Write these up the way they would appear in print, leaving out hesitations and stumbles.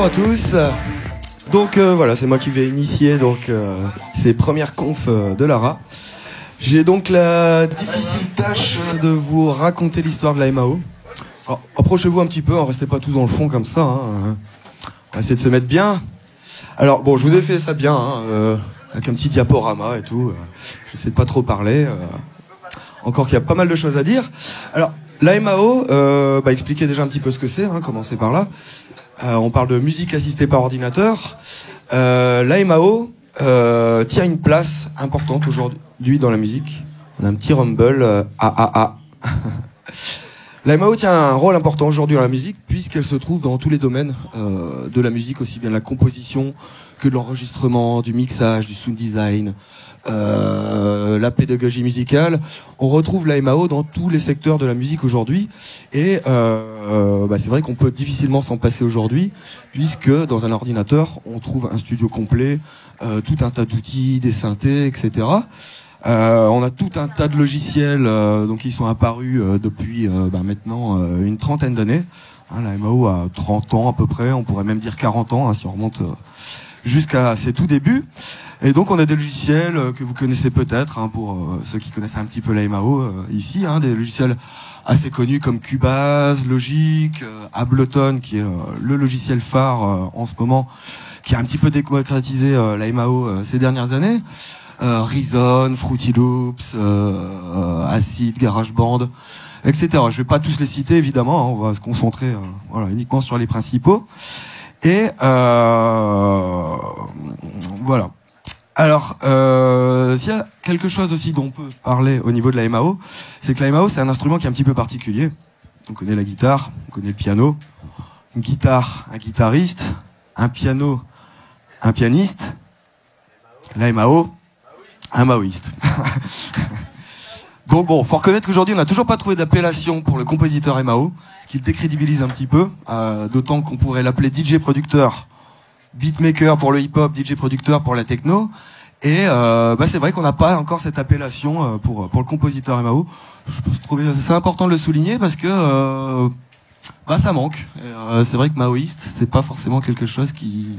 Bonjour à tous. Donc voilà, c'est moi qui vais initier ces premières confs de Lara. J'ai donc la difficile tâche de vous raconter l'histoire de la MAO. Alors, approchez-vous un petit peu, restez pas tous dans le fond comme ça. On va essayer de se mettre bien. Alors bon, je vous ai fait ça bien, avec un petit diaporama et tout. J'essaie de pas trop parler. Encore qu'il y a pas mal de choses à dire. Alors, la MAO, expliquez déjà un petit peu ce que c'est, commencez par là. On parle de musique assistée par ordinateur. La MAO tient une place importante aujourd'hui dans la musique. On a un petit rumble AAA. La MAO tient un rôle important aujourd'hui dans la musique puisqu'elle se trouve dans tous les domaines de la musique, aussi bien de la composition que de l'enregistrement, du mixage, du sound design, la pédagogie musicale. On retrouve la MAO dans tous les secteurs de la musique aujourd'hui et c'est vrai qu'on peut difficilement s'en passer aujourd'hui puisque dans un ordinateur on trouve un studio complet, tout un tas d'outils, des synthés, etc. On a tout un tas de logiciels qui sont apparus depuis maintenant une trentaine d'années. La MAO a 30 ans à peu près, on pourrait même dire 40 ans si on remonte jusqu'à ses tout débuts. Et donc on a des logiciels que vous connaissez peut-être, pour ceux qui connaissent un petit peu la MAO ici, des logiciels assez connus comme Cubase, Logic, Ableton qui est le logiciel phare en ce moment, qui a un petit peu démocratisé la MAO ces dernières années. Reason, Fruity Loops, Acid, GarageBand, etc. Je vais pas tous les citer évidemment, on va se concentrer uniquement sur les principaux. Et voilà. Alors, s'il y a quelque chose aussi dont on peut parler au niveau de la MAO, c'est que la MAO c'est un instrument qui est un petit peu particulier. On connaît la guitare, on connaît le piano, une guitare, un guitariste, un piano, un pianiste, la MAO, un maoïste. Donc bon, faut reconnaître qu'aujourd'hui on n'a toujours pas trouvé d'appellation pour le compositeur MAO, ce qui le décrédibilise un petit peu, d'autant qu'on pourrait l'appeler DJ producteur, beatmaker pour le hip-hop, DJ producteur pour la techno, et c'est vrai qu'on n'a pas encore cette appellation pour le compositeur MAO. Je trouvais c'est important de le souligner parce que ça manque. C'est vrai que maoïste, c'est pas forcément quelque chose qui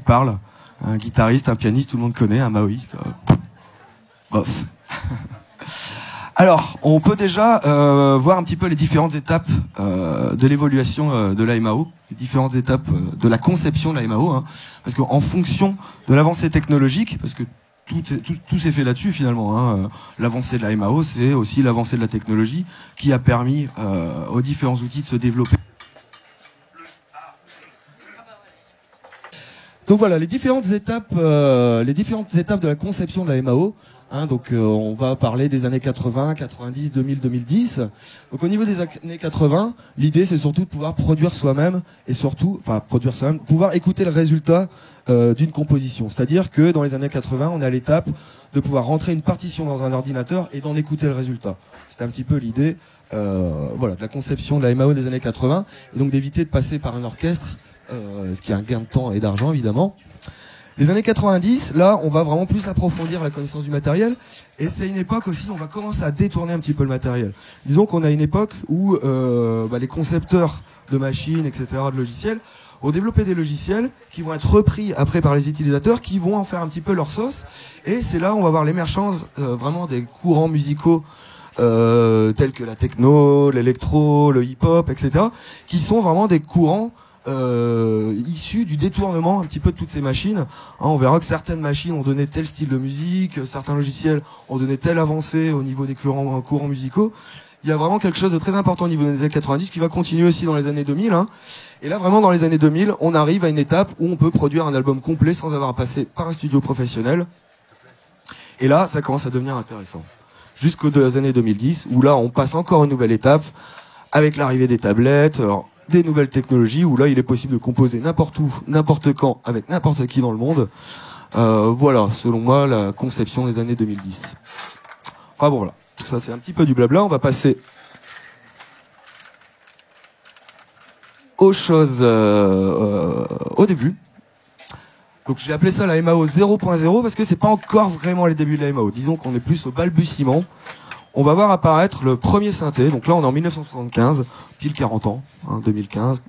parle. Un guitariste, un pianiste, tout le monde connaît, un maoïste. Bof. Alors, on peut déjà voir un petit peu les différentes étapes de l'évolution de la MAO, les différentes étapes de la conception de la MAO, parce qu'en fonction de l'avancée technologique, parce que tout s'est fait là-dessus finalement, l'avancée de la MAO, c'est aussi l'avancée de la technologie qui a permis aux différents outils de se développer. Donc voilà, les différentes étapes de la conception de la MAO. On va parler des années 80, 90, 2000, 2010. Donc au niveau des années 80, l'idée c'est surtout de pouvoir produire soi-même et pouvoir écouter le résultat d'une composition. C'est-à-dire que dans les années 80, on est à l'étape de pouvoir rentrer une partition dans un ordinateur et d'en écouter le résultat. C'était un petit peu l'idée de la conception de la MAO des années 80, et donc d'éviter de passer par un orchestre, ce qui est un gain de temps et d'argent évidemment. Les années 90, là, on va vraiment plus approfondir la connaissance du matériel, et c'est une époque aussi où on va commencer à détourner un petit peu le matériel. Disons qu'on a une époque où les concepteurs de machines, etc., de logiciels, ont développé des logiciels qui vont être repris après par les utilisateurs, qui vont en faire un petit peu leur sauce, et c'est là où on va voir l'émergence vraiment des courants musicaux tels que la techno, l'électro, le hip-hop, etc., qui sont vraiment des courants issus du détournement un petit peu de toutes ces machines. On verra que certaines machines ont donné tel style de musique, certains logiciels ont donné telle avancée au niveau des courants musicaux. Il y a vraiment quelque chose de très important au niveau des années 90 qui va continuer aussi dans les années 2000. Et là, vraiment, dans les années 2000, on arrive à une étape où on peut produire un album complet sans avoir à passer par un studio professionnel. Et là, ça commence à devenir intéressant. Jusqu'aux années 2010, où là, on passe encore une nouvelle étape avec l'arrivée des tablettes, des nouvelles technologies, où là, il est possible de composer n'importe où, n'importe quand, avec n'importe qui dans le monde. Voilà, selon moi, la conception des années 2010. Enfin bon, voilà. Tout ça, c'est un petit peu du blabla. On va passer aux choses au début. Donc j'ai appelé ça la MAO 0.0 parce que c'est pas encore vraiment les débuts de la MAO. Disons qu'on est plus au balbutiement. On va voir apparaître le premier synthé. Donc là, on est en 1975, pile 40 ans, 2015.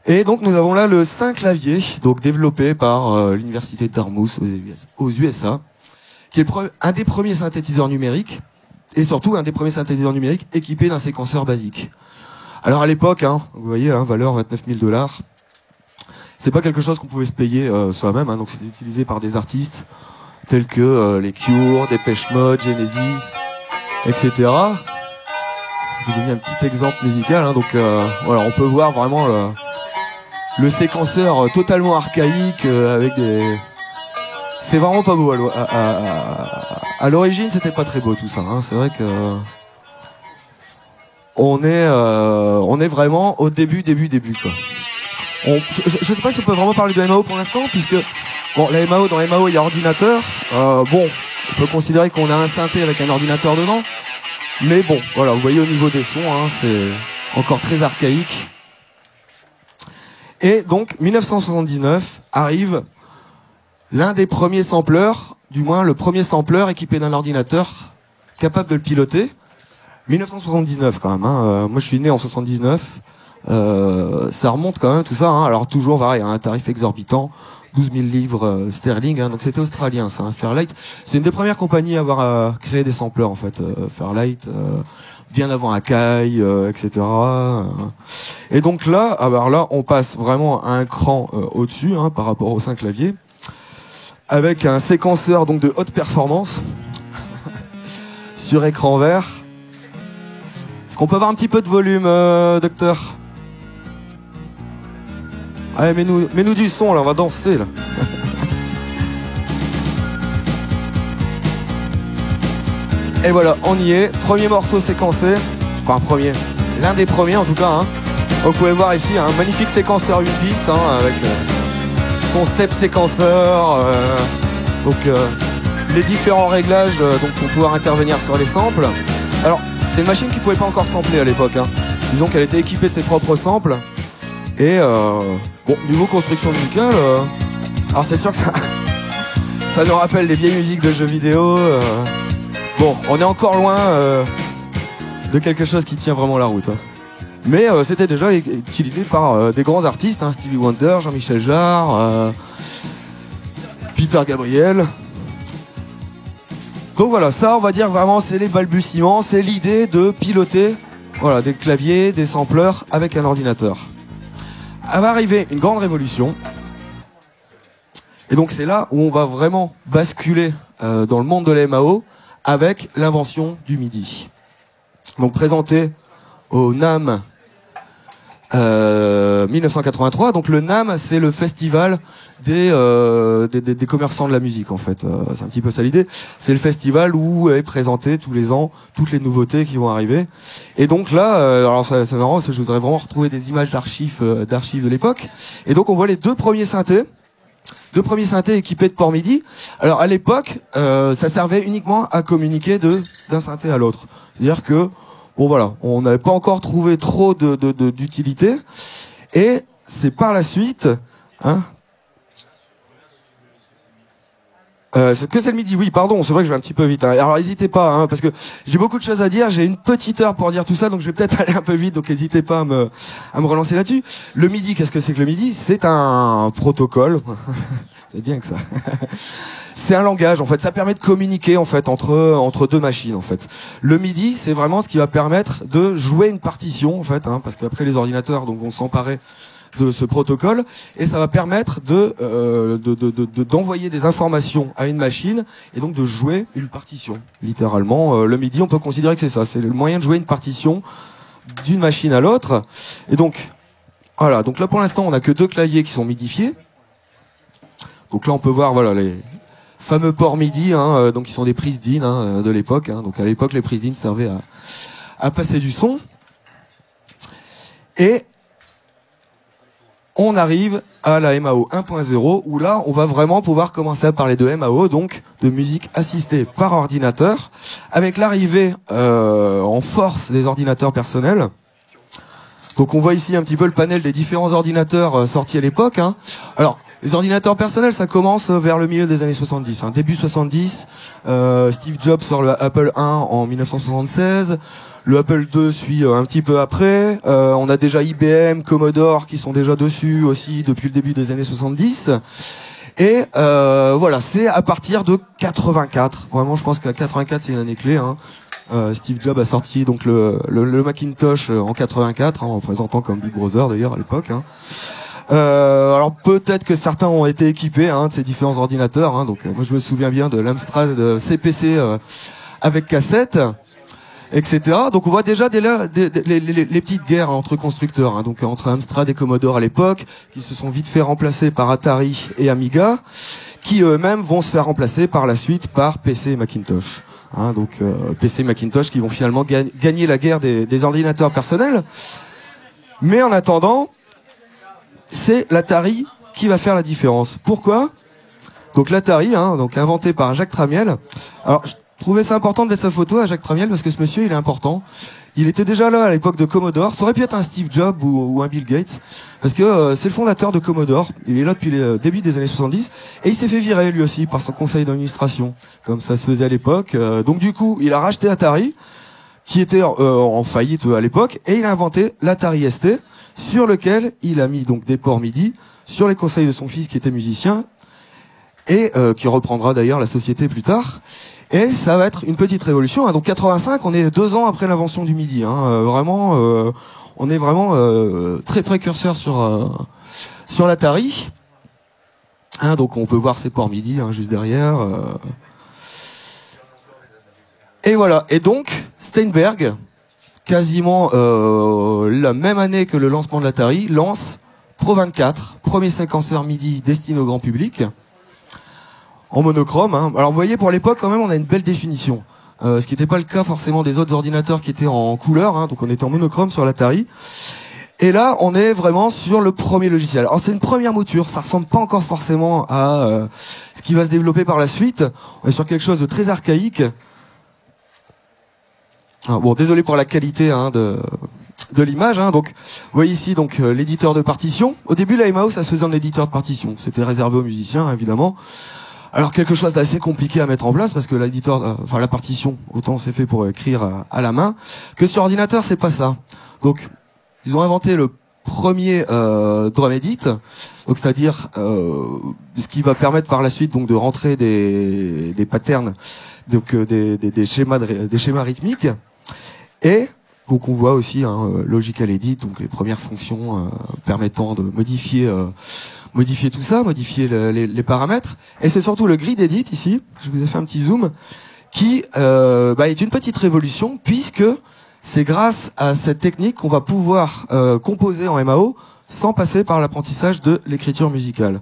Et donc nous avons là le synclavier, donc développé par l'université de Dartmouth aux USA, qui est un des premiers synthétiseurs numériques, et surtout un des premiers synthétiseurs numériques équipés d'un séquenceur basique. Alors à l'époque, hein, vous voyez, hein, valeur 29 000 $, c'est pas quelque chose qu'on pouvait se payer soi-même, hein, donc c'était utilisé par des artistes tels que les Cure, Depeche Mode, Genesis, etc. Je vous ai mis un petit exemple musical, hein, donc voilà, on peut voir vraiment le séquenceur totalement archaïque avec des... C'est vraiment pas beau à l'origine, c'était pas très beau tout ça, hein. C'est vrai que on est vraiment au début quoi. Je sais pas si on peut vraiment parler de MAO pour l'instant, puisque bon, la MAO, dans MAO il y a ordinateur. Bon, on peut considérer qu'on a un synthé avec un ordinateur dedans, mais bon, voilà, vous voyez au niveau des sons, hein, c'est encore très archaïque. Et donc 1979 arrive l'un des premiers sampleurs, du moins le premier sampleur équipé d'un ordinateur capable de le piloter. 1979 quand même, hein. Moi je suis né en 79. Ça remonte quand même tout ça, hein. Alors toujours pareil, hein, un tarif exorbitant, 12 000 livres sterling, hein. Donc c'était australien, ça, hein, Fairlight. C'est une des premières compagnies à avoir créé des sampleurs en fait, Fairlight, bien avant Akai, etc. Et donc là, alors là, on passe vraiment à un cran au-dessus, hein, par rapport au synclavier, avec un séquenceur donc de haute performance sur écran vert. Est-ce qu'on peut avoir un petit peu de volume, docteur? Allez, mets-nous du son, là, on va danser, là. Et voilà, on y est. Premier morceau séquencé. Enfin, l'un des premiers, en tout cas, hein. Vous pouvez voir ici un magnifique séquenceur 8 pistes, hein, avec son step séquenceur, donc les différents réglages donc, pour pouvoir intervenir sur les samples. Alors, c'est une machine qui pouvait pas encore sampler à l'époque, hein. Disons qu'elle était équipée de ses propres samples. Et bon, niveau construction musicale, alors c'est sûr que ça nous rappelle des vieilles musiques de jeux vidéo. Bon, on est encore loin de quelque chose qui tient vraiment la route, hein. Mais c'était déjà utilisé par des grands artistes, hein, Stevie Wonder, Jean-Michel Jarre, Peter Gabriel. Donc voilà, ça on va dire vraiment c'est les balbutiements, c'est l'idée de piloter voilà, des claviers, des sampleurs avec un ordinateur. Va arriver une grande révolution. Et donc c'est là où on va vraiment basculer dans le monde de la MAO avec l'invention du MIDI. Donc présenté au NAMM 1983. Donc le NAMM, c'est le festival des commerçants de la musique en fait. C'est un petit peu ça l'idée. C'est le festival où est présenté tous les ans toutes les nouveautés qui vont arriver. Et donc là, alors c'est marrant parce que je voudrais vraiment retrouver des images d'archives de l'époque. Et donc on voit les deux premiers synthés équipés de port MIDI. Alors à l'époque, ça servait uniquement à communiquer d'un synthé à l'autre. C'est-à-dire que bon voilà, on n'avait pas encore trouvé trop d'utilité. Et c'est par la suite, hein. Que c'est le MIDI, oui, pardon, c'est vrai que je vais un petit peu vite, hein. Alors n'hésitez pas, hein, parce que j'ai beaucoup de choses à dire, j'ai une petite heure pour dire tout ça, donc je vais peut-être aller un peu vite, donc n'hésitez pas à me relancer là-dessus. Le MIDI, qu'est-ce que c'est que le MIDI? C'est un protocole, c'est bien que ça. C'est un langage, en fait, ça permet de communiquer en fait entre deux machines, en fait. Le MIDI, c'est vraiment ce qui va permettre de jouer une partition, en fait, hein, parce qu'après les ordinateurs donc vont s'emparer de ce protocole et ça va permettre d'envoyer des informations à une machine et donc de jouer une partition. Littéralement, le MIDI, on peut considérer que c'est ça, c'est le moyen de jouer une partition d'une machine à l'autre. Et donc, voilà, donc là pour l'instant, on n'a que deux claviers qui sont midifiés. Donc là, on peut voir, voilà, les fameux ports MIDI, hein, donc qui sont des prises DIN hein, de l'époque. Hein. Donc à l'époque, les prises DIN servaient à passer du son. Et on arrive à la MAO 1.0 où là, on va vraiment pouvoir commencer à parler de MAO, donc de musique assistée par ordinateur, avec l'arrivée en force des ordinateurs personnels. Donc on voit ici un petit peu le panel des différents ordinateurs sortis à l'époque. Hein. Alors, les ordinateurs personnels, ça commence vers le milieu des années 70. Hein. Début 70, Steve Jobs sort le Apple I en 1976. Le Apple II suit un petit peu après. On a déjà IBM, Commodore qui sont déjà dessus aussi depuis le début des années 70. Et voilà, c'est à partir de 84. Vraiment, je pense qu'à 84, c'est une année clé. Hein. Steve Jobs a sorti donc le Macintosh en 84, hein, en présentant comme Big Brother d'ailleurs à l'époque. Hein. Alors peut-être que certains ont été équipés de ces différents ordinateurs. Hein, donc moi je me souviens bien de l'Amstrad CPC avec cassette, etc. Donc on voit déjà les petites guerres entre constructeurs, hein, donc entre Amstrad et Commodore à l'époque, qui se sont vite fait remplacer par Atari et Amiga, qui eux-mêmes vont se faire remplacer par la suite par PC et Macintosh. Hein, donc PC et Macintosh qui vont finalement gagner la guerre des ordinateurs personnels. Mais en attendant, c'est l'Atari qui va faire la différence. Pourquoi ? Donc l'Atari, hein, donc inventé par Jacques Tramiel. Alors je trouvais ça important de mettre sa photo à Jacques Tramiel parce que ce monsieur il est important. Il était déjà là à l'époque de Commodore. Ça aurait pu être un Steve Jobs ou un Bill Gates parce que c'est le fondateur de Commodore. Il est là depuis le début des années 70 et il s'est fait virer lui aussi par son conseil d'administration, comme ça se faisait à l'époque. Donc du coup, il a racheté Atari, qui était en faillite à l'époque, et il a inventé l'Atari ST, sur lequel il a mis donc des ports MIDI sur les conseils de son fils qui était musicien et qui reprendra d'ailleurs la société plus tard. Et ça va être une petite révolution. Hein. Donc 85, on est 2 ans après l'invention du MIDI. Hein. Vraiment, on est vraiment très précurseur sur l'Atari. Hein, donc on peut voir ces ports MIDI juste derrière. Et voilà. Et donc Steinberg, quasiment la même année que le lancement de l'Atari, lance Pro 24, premier séquenceur MIDI destiné au grand public. En monochrome. Hein. Alors vous voyez, pour l'époque, quand même, on a une belle définition. Ce qui n'était pas le cas forcément des autres ordinateurs qui étaient en couleur. Hein. Donc on était en monochrome sur l'Atari. Et là, on est vraiment sur le premier logiciel. Alors c'est une première mouture. Ça ressemble pas encore forcément à ce qui va se développer par la suite. On est sur quelque chose de très archaïque. Ah, bon, désolé pour la qualité de l'image. Hein. Donc, vous voyez ici donc l'éditeur de partition. Au début, la MAO, ça se faisait en éditeur de partition. C'était réservé aux musiciens, évidemment. Alors quelque chose d'assez compliqué à mettre en place parce que l'éditeur, la partition, autant c'est fait pour écrire à la main, que sur ordinateur c'est pas ça. Donc ils ont inventé le premier drum edit, donc c'est-à-dire ce qui va permettre par la suite donc de rentrer des patterns, donc des schémas rythmiques. Et donc on voit aussi Logical Edit, donc les premières fonctions permettant de modifier tout ça, modifier les paramètres. Et c'est surtout le grid edit ici, je vous ai fait un petit zoom, qui est une petite révolution puisque c'est grâce à cette technique qu'on va pouvoir composer en MAO sans passer par l'apprentissage de l'écriture musicale.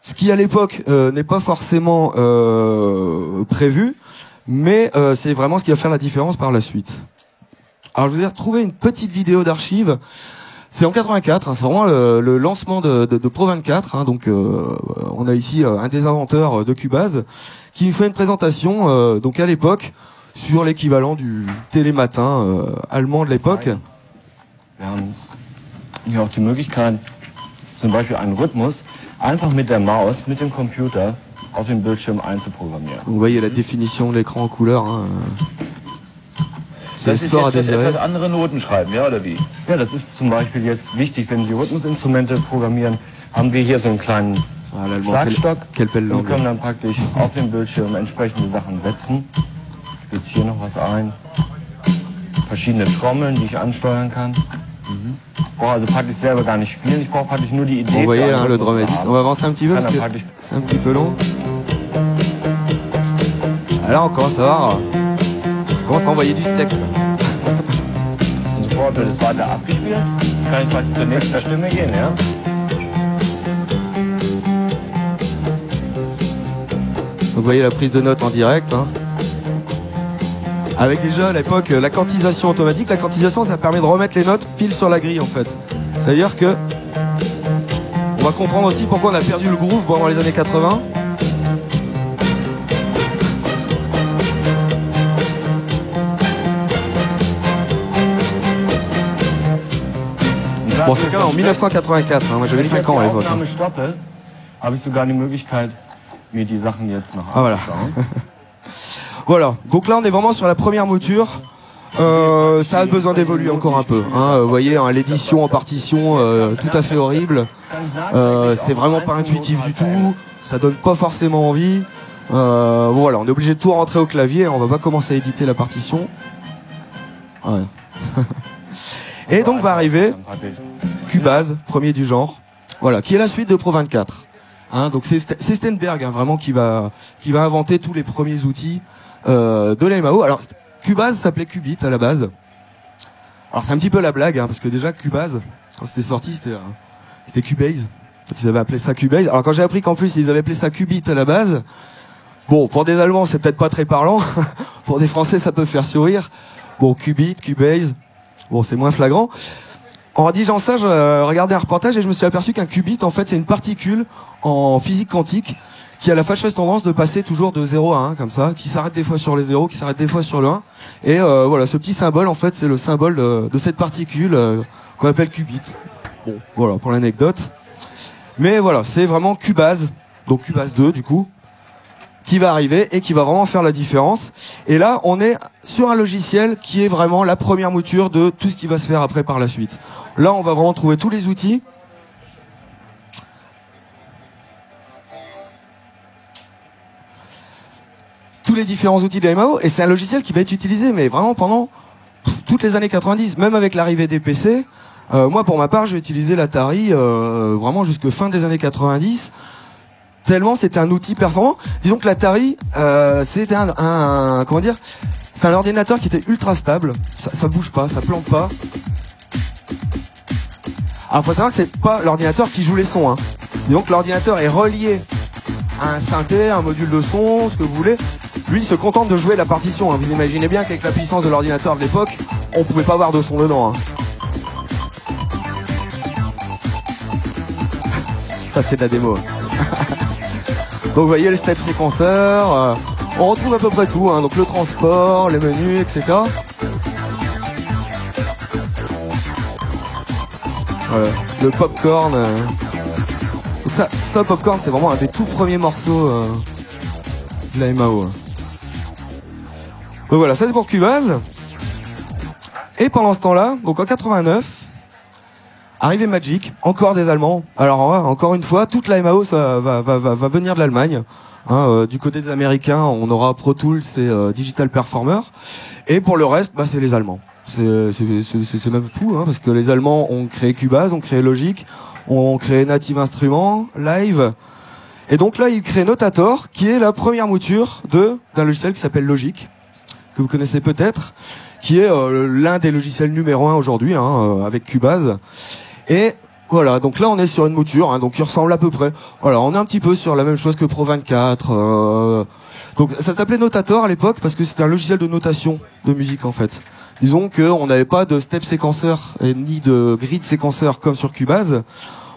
Ce qui à l'époque n'est pas forcément prévu, mais c'est vraiment ce qui va faire la différence par la suite. Alors je vous ai retrouvé une petite vidéo d'archives. C'est en 84, c'est vraiment le lancement de Pro 24. Donc on a ici un des inventeurs de Cubase qui nous fait une présentation donc à l'époque sur l'équivalent du télématin allemand de l'époque. Wir haben hier auch die Möglichkeit, zum Beispiel einen Rhythmus einfach mit der Maus, mit dem Computer auf den Bildschirm einzuprogrammieren. Vous voyez la définition de l'écran en couleur. Hein. Das ist jetzt das etwas andere Noten schreiben, ja, oder wie? Ja, das ist zum Beispiel jetzt wichtig, wenn Sie Rhythmusinstrumente programmieren, haben wir hier so einen kleinen Schlagstock und können dann praktisch auf dem Bildschirm entsprechende Sachen setzen. Ich will jetzt hier noch was ein. Verschiedene Trommeln, die ich ansteuern kann. Ich brauche also praktisch selber gar nicht spielen, ich brauche praktisch nur die Idee. Vous voyez le drum edit. On va avancer un petit peu parce que c'est un petit peu long. Alors on commence à voir. On commence à envoyer du steak. Und sofort wird es weiter abgespielt. Jetzt kann ich praktisch zur nächsten Stimme gehen, ja? Vous voyez la prise de notes en direct. Hein. Avec déjà à l'époque la quantisation automatique. La quantisation, ça permet de remettre les notes pile sur la grille en fait. C'est-à-dire que on va comprendre aussi pourquoi on a perdu le groove pendant les années 80. Bon, c'est en 1984, hein, moi j'avais 5 ans à l'époque. Ah voilà. Voilà, donc là on est vraiment sur la première mouture. Ça a besoin d'évoluer encore un peu. Hein. Vous voyez, hein, l'édition en partition, tout à fait horrible. C'est vraiment pas intuitif du tout. Ça donne pas forcément envie. Voilà, on est obligé de tout rentrer au clavier. On va pas commencer à éditer la partition. Ouais. Et donc va arriver Cubase, premier du genre. Voilà, qui est la suite de Pro 24. Hein, donc c'est Steinberg, hein, vraiment qui va inventer tous les premiers outils de la MAO. Alors Cubase s'appelait Qubit à la base. Alors c'est un petit peu la blague, hein, parce que déjà Cubase, quand c'était sorti, c'était Cubase. Donc ils avaient appelé ça Cubase. Alors quand j'ai appris qu'en plus ils avaient appelé ça Qubit à la base, bon, pour des Allemands c'est peut-être pas très parlant, pour des Français ça peut faire sourire. Bon, Qubit, Cubase, bon c'est moins flagrant. En rédigeant ça, je regardais un reportage et je me suis aperçu qu'un qubit, en fait, c'est une particule en physique quantique qui a la fâcheuse tendance de passer toujours de 0 à 1, comme ça, qui s'arrête des fois sur les 0, qui s'arrête des fois sur le 1. Et voilà, ce petit symbole, en fait, c'est le symbole de cette particule qu'on appelle qubit. Bon, voilà, pour l'anecdote. Mais voilà, c'est vraiment Cubase, donc Cubase 2, du coup, qui va arriver et qui va vraiment faire la différence. Et là, on est sur un logiciel qui est vraiment la première mouture de tout ce qui va se faire après par la suite. Là, on va vraiment trouver tous les outils. Tous les différents outils de la MAO. Et c'est un logiciel qui va être utilisé, mais vraiment pendant toutes les années 90, même avec l'arrivée des PC. Moi, pour ma part, j'ai utilisé l'Atari vraiment jusque fin des années 90. Tellement c'était un outil performant. Disons que l'Atari, c'était comment dire, c'est un ordinateur qui était ultra stable. Ça bouge pas, ça plante pas. Alors faut savoir que c'est pas l'ordinateur qui joue les sons. Hein. Disons que l'ordinateur est relié à un synthé, un module de son, ce que vous voulez. Lui, il se contente de jouer la partition. Hein. Vous imaginez bien qu'avec la puissance de l'ordinateur de l'époque, on pouvait pas avoir de son dedans. Hein. Ça c'est de la démo. Donc vous voyez le step séquenceur, on retrouve à peu près tout, hein, donc le transport, les menus, etc. Voilà, le popcorn. Donc ça popcorn, c'est vraiment un des tout premiers morceaux de la MAO. Donc voilà, ça c'est pour Cubase. Et pendant ce temps-là, donc en 89, arrivée Magic, encore des Allemands. Alors encore une fois, toute la MAO ça va venir de l'Allemagne. Hein, du côté des Américains, on aura Pro Tools et Digital Performer. Et pour le reste, c'est les Allemands. C'est même fou, hein, parce que les Allemands ont créé Cubase, ont créé Logic, ont créé Native Instruments, Live. Et donc là, ils créent Notator, qui est la première mouture d'un logiciel qui s'appelle Logic, que vous connaissez peut-être, qui est l'un des logiciels numéro 1 aujourd'hui, hein, avec Cubase. Et voilà, donc là on est sur une mouture, hein, donc qui ressemble à peu près. Voilà, on est un petit peu sur la même chose que Pro 24. Donc ça s'appelait Notator à l'époque parce que c'était un logiciel de notation de musique en fait. Disons qu'on n'avait pas de step séquenceur et ni de grid séquenceur comme sur Cubase.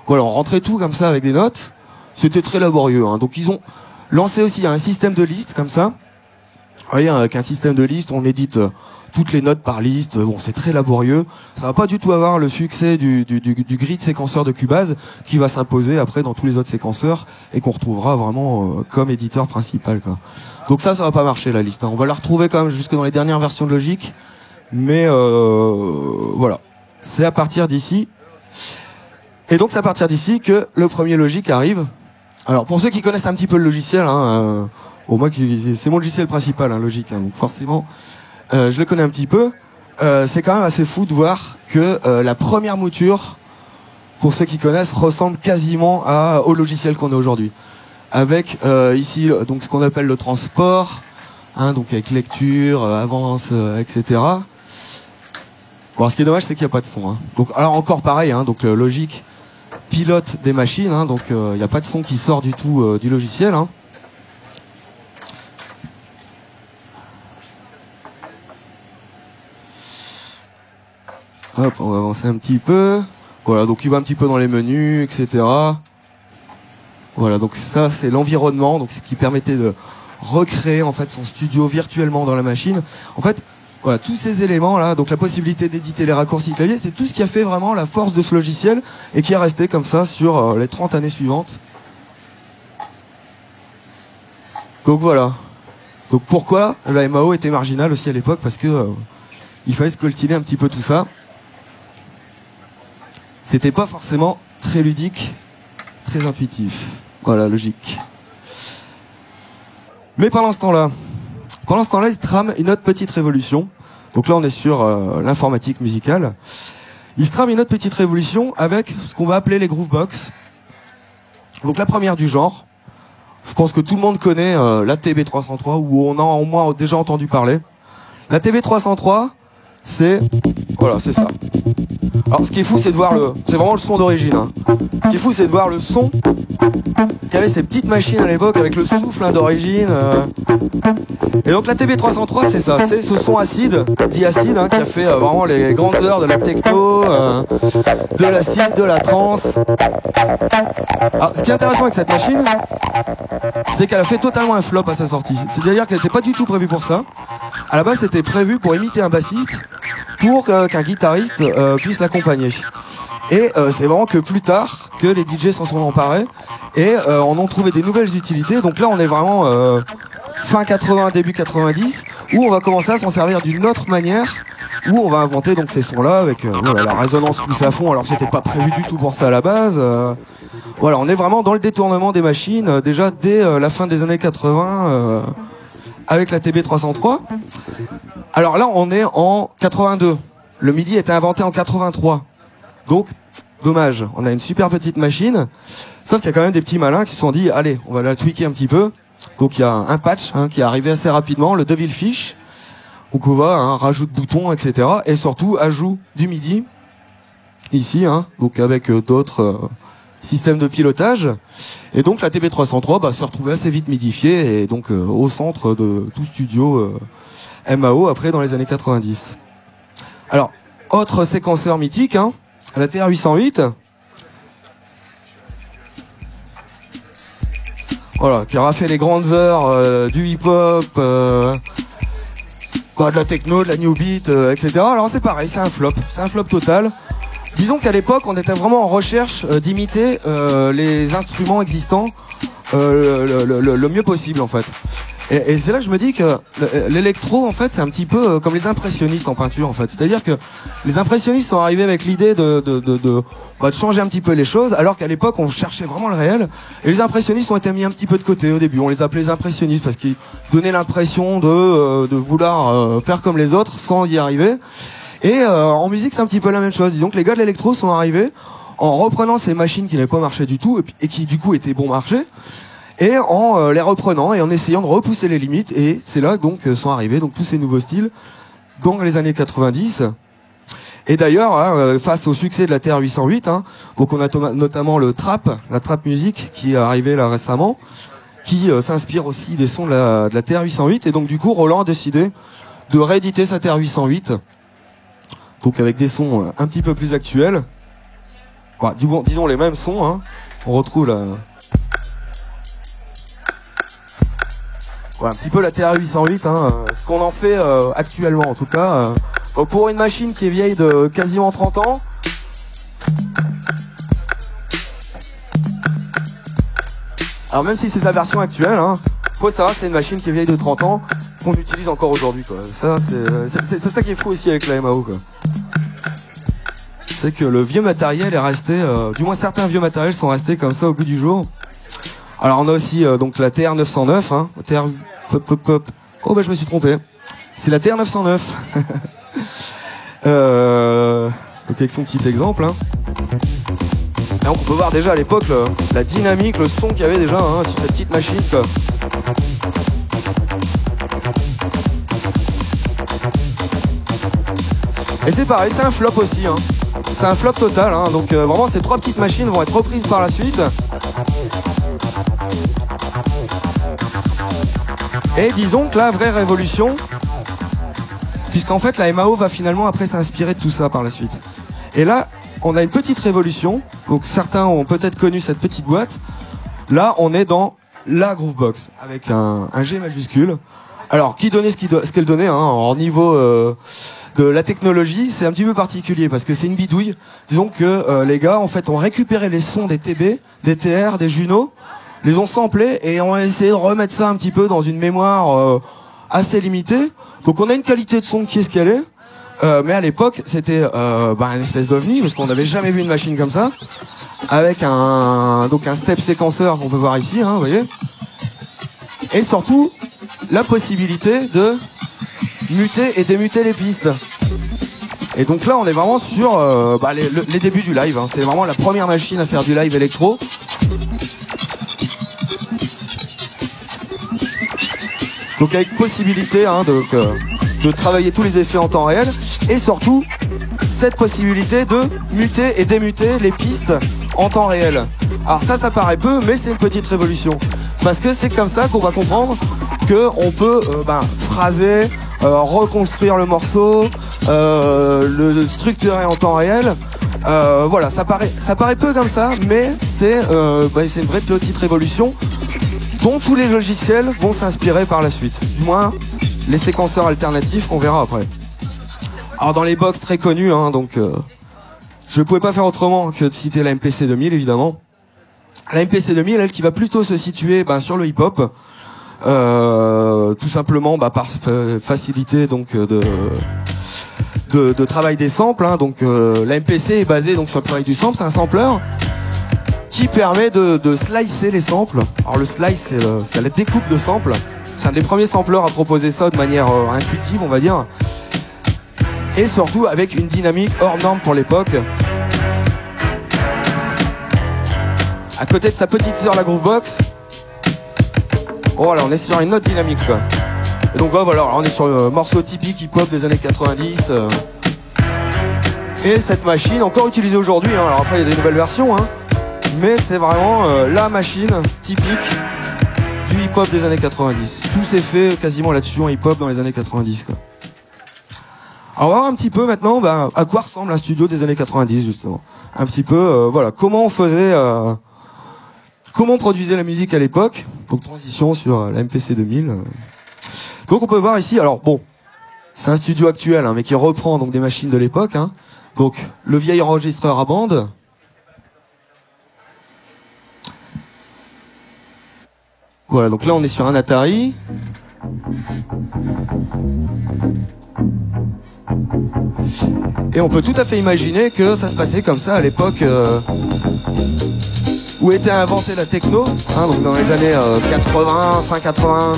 Voilà, on rentrait tout comme ça avec des notes. C'était très laborieux. Hein. Donc ils ont lancé aussi un système de liste comme ça. Vous voyez, avec un système de liste, on édite toutes les notes par liste. Bon, c'est très laborieux. Ça va pas du tout avoir le succès du grid séquenceur de Cubase qui va s'imposer après dans tous les autres séquenceurs et qu'on retrouvera vraiment comme éditeur principal, quoi. Donc ça va pas marcher la liste. Hein. On va la retrouver quand même jusque dans les dernières versions de Logic. Mais voilà. C'est à partir d'ici. Et donc c'est à partir d'ici que le premier Logic arrive. Alors pour ceux qui connaissent un petit peu le logiciel, hein, moi c'est mon logiciel principal, hein, Logic. Hein, donc forcément, je le connais un petit peu. C'est quand même assez fou de voir que la première mouture, pour ceux qui connaissent, ressemble quasiment au logiciel qu'on a aujourd'hui. Avec ici donc ce qu'on appelle le transport, hein, donc avec lecture, avance, etc. Bon, ce qui est dommage, c'est qu'il n'y a pas de son. Hein. Donc, alors encore pareil, hein, donc Logic pilote des machines, hein, donc il n'y a pas de son qui sort du tout du logiciel. Hein. Hop, on va avancer un petit peu. Voilà, donc il va un petit peu dans les menus, etc. Voilà, donc ça c'est l'environnement, donc ce qui permettait de recréer en fait son studio virtuellement dans la machine. En fait, Voilà, tous ces éléments là, donc la possibilité d'éditer les raccourcis clavier, c'est tout ce qui a fait vraiment la force de ce logiciel et qui est resté comme ça sur les 30 années suivantes. Donc voilà. Donc pourquoi la MAO était marginale aussi à l'époque? Parce que il fallait scoltiner un petit peu tout ça. C'était pas forcément très ludique, très intuitif. Voilà, logique. Mais pendant ce temps-là, il se trame une autre petite révolution. Donc là, on est sur l'informatique musicale. Il se trame une autre petite révolution avec ce qu'on va appeler les groovebox. Donc la première du genre. Je pense que tout le monde connaît la TB303, ou on a au moins déjà entendu parler. La TB303, c'est... Voilà, c'est ça. Alors ce qui est fou, c'est de voir le... C'est vraiment le son d'origine. Hein. Ce qui est fou, c'est de voir le son qu'avaient ces petites machines à l'époque avec le souffle hein, d'origine. Et donc la TB303, c'est ça. C'est ce son acide, dit acide, hein, qui a fait vraiment les grandes heures de la techno, de l'acide, de la trance. Alors ce qui est intéressant avec cette machine, c'est qu'elle a fait totalement un flop à sa sortie. C'est-à-dire qu'elle n'était pas du tout prévue pour ça. À la base, c'était prévu pour imiter un bassiste, pour qu'un guitariste puisse l'accompagner. Et c'est vraiment que plus tard que les DJ s'en sont emparés et en ont trouvé des nouvelles utilités. Donc là, on est vraiment fin 80, début 90, où on va commencer à s'en servir d'une autre manière, où on va inventer donc ces sons-là avec voilà, la résonance poussée à fond, alors que c'était pas prévu du tout pour ça à la base. Voilà, on est vraiment dans le détournement des machines, déjà dès la fin des années 80, avec la TB303. Alors là, on est en 82. Le MIDI a été inventé en 83. Donc, dommage, on a une super petite machine, sauf qu'il y a quand même des petits malins qui se sont dit, allez, on va la tweaker un petit peu. Donc il y a un patch hein, qui est arrivé assez rapidement, le Devilfish. Donc on va, hein, rajout de boutons, etc. Et surtout, ajout du MIDI, ici, hein, donc avec d'autres systèmes de pilotage. Et donc la TB303 s'est retrouvée assez vite midifiée et donc au centre de tout studio MAO après dans les années 90. Alors, autre séquenceur mythique, hein, la TR-808. Voilà, qui aura fait les grandes heures du hip-hop, de la techno, de la new beat, etc. Alors c'est pareil, c'est un flop total. Disons qu'à l'époque, on était vraiment en recherche d'imiter les instruments existants le mieux possible en fait. Et c'est là que je me dis que l'électro, en fait, c'est un petit peu comme les impressionnistes en peinture, en fait. C'est-à-dire que les impressionnistes sont arrivés avec l'idée de changer un petit peu les choses, alors qu'à l'époque, on cherchait vraiment le réel. Et les impressionnistes ont été mis un petit peu de côté au début. On les appelait les impressionnistes parce qu'ils donnaient l'impression de vouloir faire comme les autres sans y arriver. Et en musique, c'est un petit peu la même chose. Disons que les gars de l'électro sont arrivés en reprenant ces machines qui n'avaient pas marché du tout et qui, du coup, étaient bon marché. Et en les reprenant et en essayant de repousser les limites, et c'est là donc sont arrivés donc tous ces nouveaux styles dans les années 90. Et d'ailleurs, hein, face au succès de la TR-808, hein, donc on a notamment le trap, la trap music qui est arrivé là récemment, qui s'inspire aussi des sons de la TR-808. Et donc du coup, Roland a décidé de rééditer sa TR-808, donc avec des sons un petit peu plus actuels. Voilà, disons les mêmes sons. Hein. On retrouve la... Ouais, un petit peu la TR-808, hein, ce qu'on en fait actuellement en tout cas. Pour une machine qui est vieille de quasiment 30 ans. Alors même si c'est sa version actuelle, hein, faut savoir que c'est une machine qui est vieille de 30 ans, qu'on utilise encore aujourd'hui. Ça, c'est ça qui est fou aussi avec la MAO. C'est que le vieux matériel est resté, du moins certains vieux matériels sont restés comme ça au goût du jour. Alors on a aussi donc la TR-909, hein, Oh bah je me suis trompé. C'est la TR-909. Donc avec son petit exemple. Hein. Et donc on peut voir déjà à l'époque la dynamique, le son qu'il y avait déjà hein, sur cette petite machine. Quoi. Et c'est pareil, c'est un flop aussi. Hein. C'est un flop total. Hein. Donc vraiment ces trois petites machines vont être reprises par la suite. Et disons que la vraie révolution, puisqu'en fait la MAO va finalement après s'inspirer de tout ça par la suite. Et là, on a une petite révolution, donc certains ont peut-être connu cette petite boîte. Là, on est dans la Groovebox, avec un G majuscule. Alors, qui donnait ce qu'elle donnait, hein, en niveau de la technologie, c'est un petit peu particulier parce que c'est une bidouille. Disons que les gars, en fait, ont récupéré les sons des TB, des TR, des Juno, les ont samplés et ont essayé de remettre ça un petit peu dans une mémoire assez limitée. Donc, on a une qualité de son qui est ce qu'elle est. Mais à l'époque, c'était une espèce d'ovni parce qu'on n'avait jamais vu une machine comme ça, avec un step séquenceur qu'on peut voir ici, hein, vous voyez, et surtout la possibilité de muter et démuter les pistes. Et donc là, on est vraiment sur les débuts du live. Hein. C'est vraiment la première machine à faire du live électro. Donc avec possibilité de travailler tous les effets en temps réel et surtout cette possibilité de muter et démuter les pistes en temps réel. Alors ça paraît peu, mais c'est une petite révolution parce que c'est comme ça qu'on va comprendre que on peut phraser, reconstruire le morceau, le structurer en temps réel. Voilà, ça paraît peu comme ça, mais c'est une vraie petite révolution dont tous les logiciels vont s'inspirer par la suite. Du moins, les séquenceurs alternatifs qu'on verra après. Alors dans les box très connus, hein, je ne pouvais pas faire autrement que de citer la MPC 2000 évidemment. La MPC 2000, elle qui va plutôt se situer sur le hip-hop, tout simplement par facilité de travail des samples. Hein, la MPC est basée sur le travail du sample, c'est un sampler qui permet de slicer les samples. Alors le slice, c'est la découpe de samples. C'est un des premiers sampleurs à proposer ça de manière intuitive, on va dire. Et surtout avec une dynamique hors norme pour l'époque. À côté de sa petite sœur, la Groovebox. Voilà, on est sur une autre dynamique, quoi. Et donc voilà, on est sur le morceau typique hip-hop des années 90. Et cette machine, encore utilisée aujourd'hui, hein. Alors après il y a des nouvelles versions, hein. Mais c'est vraiment la machine typique du hip-hop des années 90. Tout s'est fait quasiment là-dessus en hip-hop dans les années 90, quoi. Alors on va voir un petit peu maintenant à quoi ressemble un studio des années 90 justement. Un petit peu, comment on faisait, comment on produisait la musique à l'époque. Donc transition sur la MPC 2000. Donc on peut voir ici, alors bon, c'est un studio actuel, hein, mais qui reprend donc des machines de l'époque. Hein. Donc le vieil enregistreur à bande. Voilà, donc là on est sur un Atari. Et on peut tout à fait imaginer que ça se passait comme ça à l'époque où était inventée la techno, hein, donc dans les années 80, fin 80,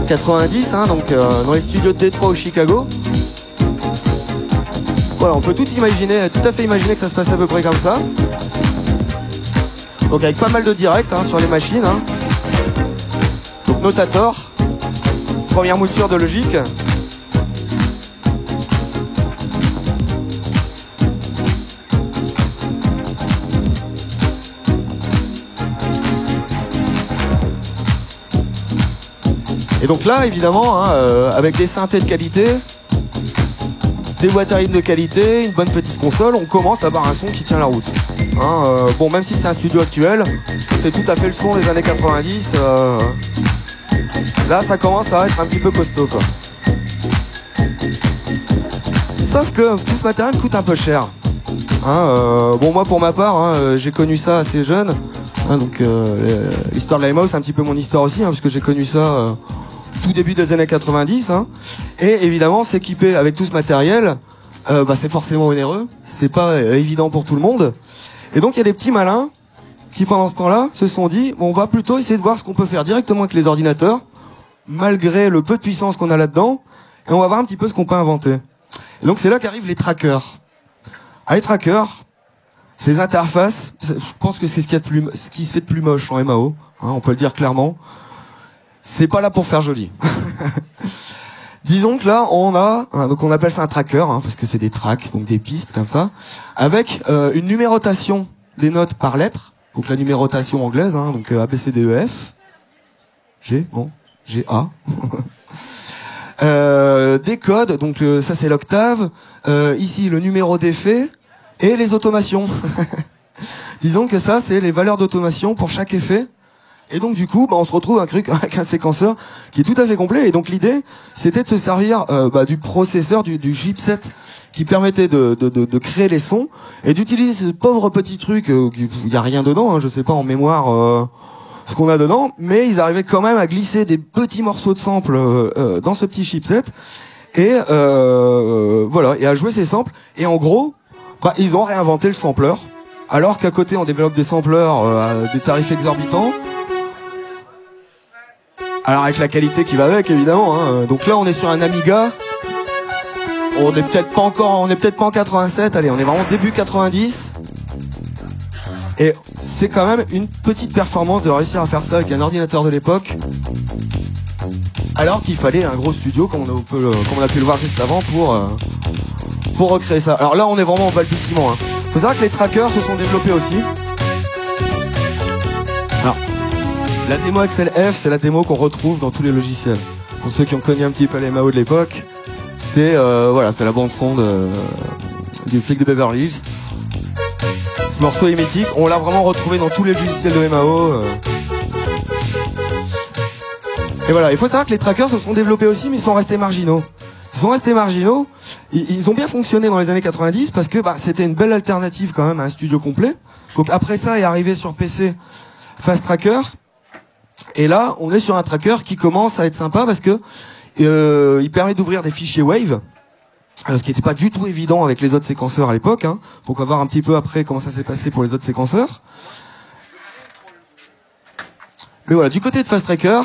90, hein, dans les studios de Détroit ou Chicago. Voilà, on peut tout à fait imaginer que ça se passait à peu près comme ça. Donc avec pas mal de directs sur les machines. Hein. Donc Notator, première mouture de Logic. Et donc là, évidemment, avec des synthés de qualité, des boîtes à rythme de qualité, une bonne petite console, on commence à avoir un son qui tient la route. Bon, même si c'est un studio actuel, c'est tout à fait le son des années 90. Là, ça commence à être un petit peu costaud, quoi. Sauf que tout ce matériel coûte un peu cher. Bon, moi, pour ma part, j'ai connu ça assez jeune. L'histoire de la MAO, c'est un petit peu mon histoire aussi, parce que j'ai connu ça tout début des années 90. Et évidemment, s'équiper avec tout ce matériel, c'est forcément onéreux. C'est pas évident pour tout le monde. Et donc, il y a des petits malins qui, pendant ce temps-là, se sont dit, bon, on va plutôt essayer de voir ce qu'on peut faire directement avec les ordinateurs, malgré le peu de puissance qu'on a là-dedans, et on va voir un petit peu ce qu'on peut inventer. Et donc, c'est là qu'arrivent les trackers. Les trackers, ces interfaces, je pense que c'est ce qui se fait de plus moche en MAO, on peut le dire clairement. C'est pas là pour faire joli. Disons que là, on a, donc on appelle ça un tracker, parce que c'est des tracks, donc des pistes comme ça, avec une numérotation des notes par lettre, donc la numérotation anglaise, donc A, B, C, D, E, F, G, bon, G, A. Des codes, donc ça c'est l'octave, ici le numéro d'effet, et les automations. Disons que ça, c'est les valeurs d'automation pour chaque effet. Et donc du coup, on se retrouve avec un séquenceur qui est tout à fait complet. Et donc l'idée, c'était de se servir du processeur, du chipset qui permettait de créer les sons et d'utiliser ce pauvre petit truc, il y a rien dedans, hein, je sais pas en mémoire ce qu'on a dedans, mais ils arrivaient quand même à glisser des petits morceaux de samples dans ce petit chipset et voilà, et à jouer ces samples. Et en gros, ils ont réinventé le sampler, alors qu'à côté on développe des sampleurs à des tarifs exorbitants. Alors avec la qualité qui va avec, évidemment. Hein. Donc là, on est sur un Amiga. On est peut-être pas en 87. Allez, on est vraiment début 90. Et c'est quand même une petite performance de réussir à faire ça avec un ordinateur de l'époque. Alors qu'il fallait un gros studio, comme on a pu le voir juste avant, pour recréer ça. Alors là, on est vraiment en balbutiement. Hein. Faut savoir que les trackers se sont développés aussi. Alors, la démo XLF, c'est la démo qu'on retrouve dans tous les logiciels. Pour ceux qui ont connu un petit peu les MAO de l'époque, c'est c'est la bande son du flic de Beverly Hills. Ce morceau est mythique, on l'a vraiment retrouvé dans tous les logiciels de MAO. Et voilà, il faut savoir que les trackers se sont développés aussi, mais ils sont restés marginaux. Ils ont bien fonctionné dans les années 90 parce que c'était une belle alternative quand même à un studio complet. Donc après ça est arrivé sur PC Fast Tracker. Et là, on est sur un tracker qui commence à être sympa parce que il permet d'ouvrir des fichiers Wave, ce qui n'était pas du tout évident avec les autres séquenceurs à l'époque. Hein. Donc on va voir un petit peu après comment ça s'est passé pour les autres séquenceurs. Mais voilà, du côté de Fast Tracker,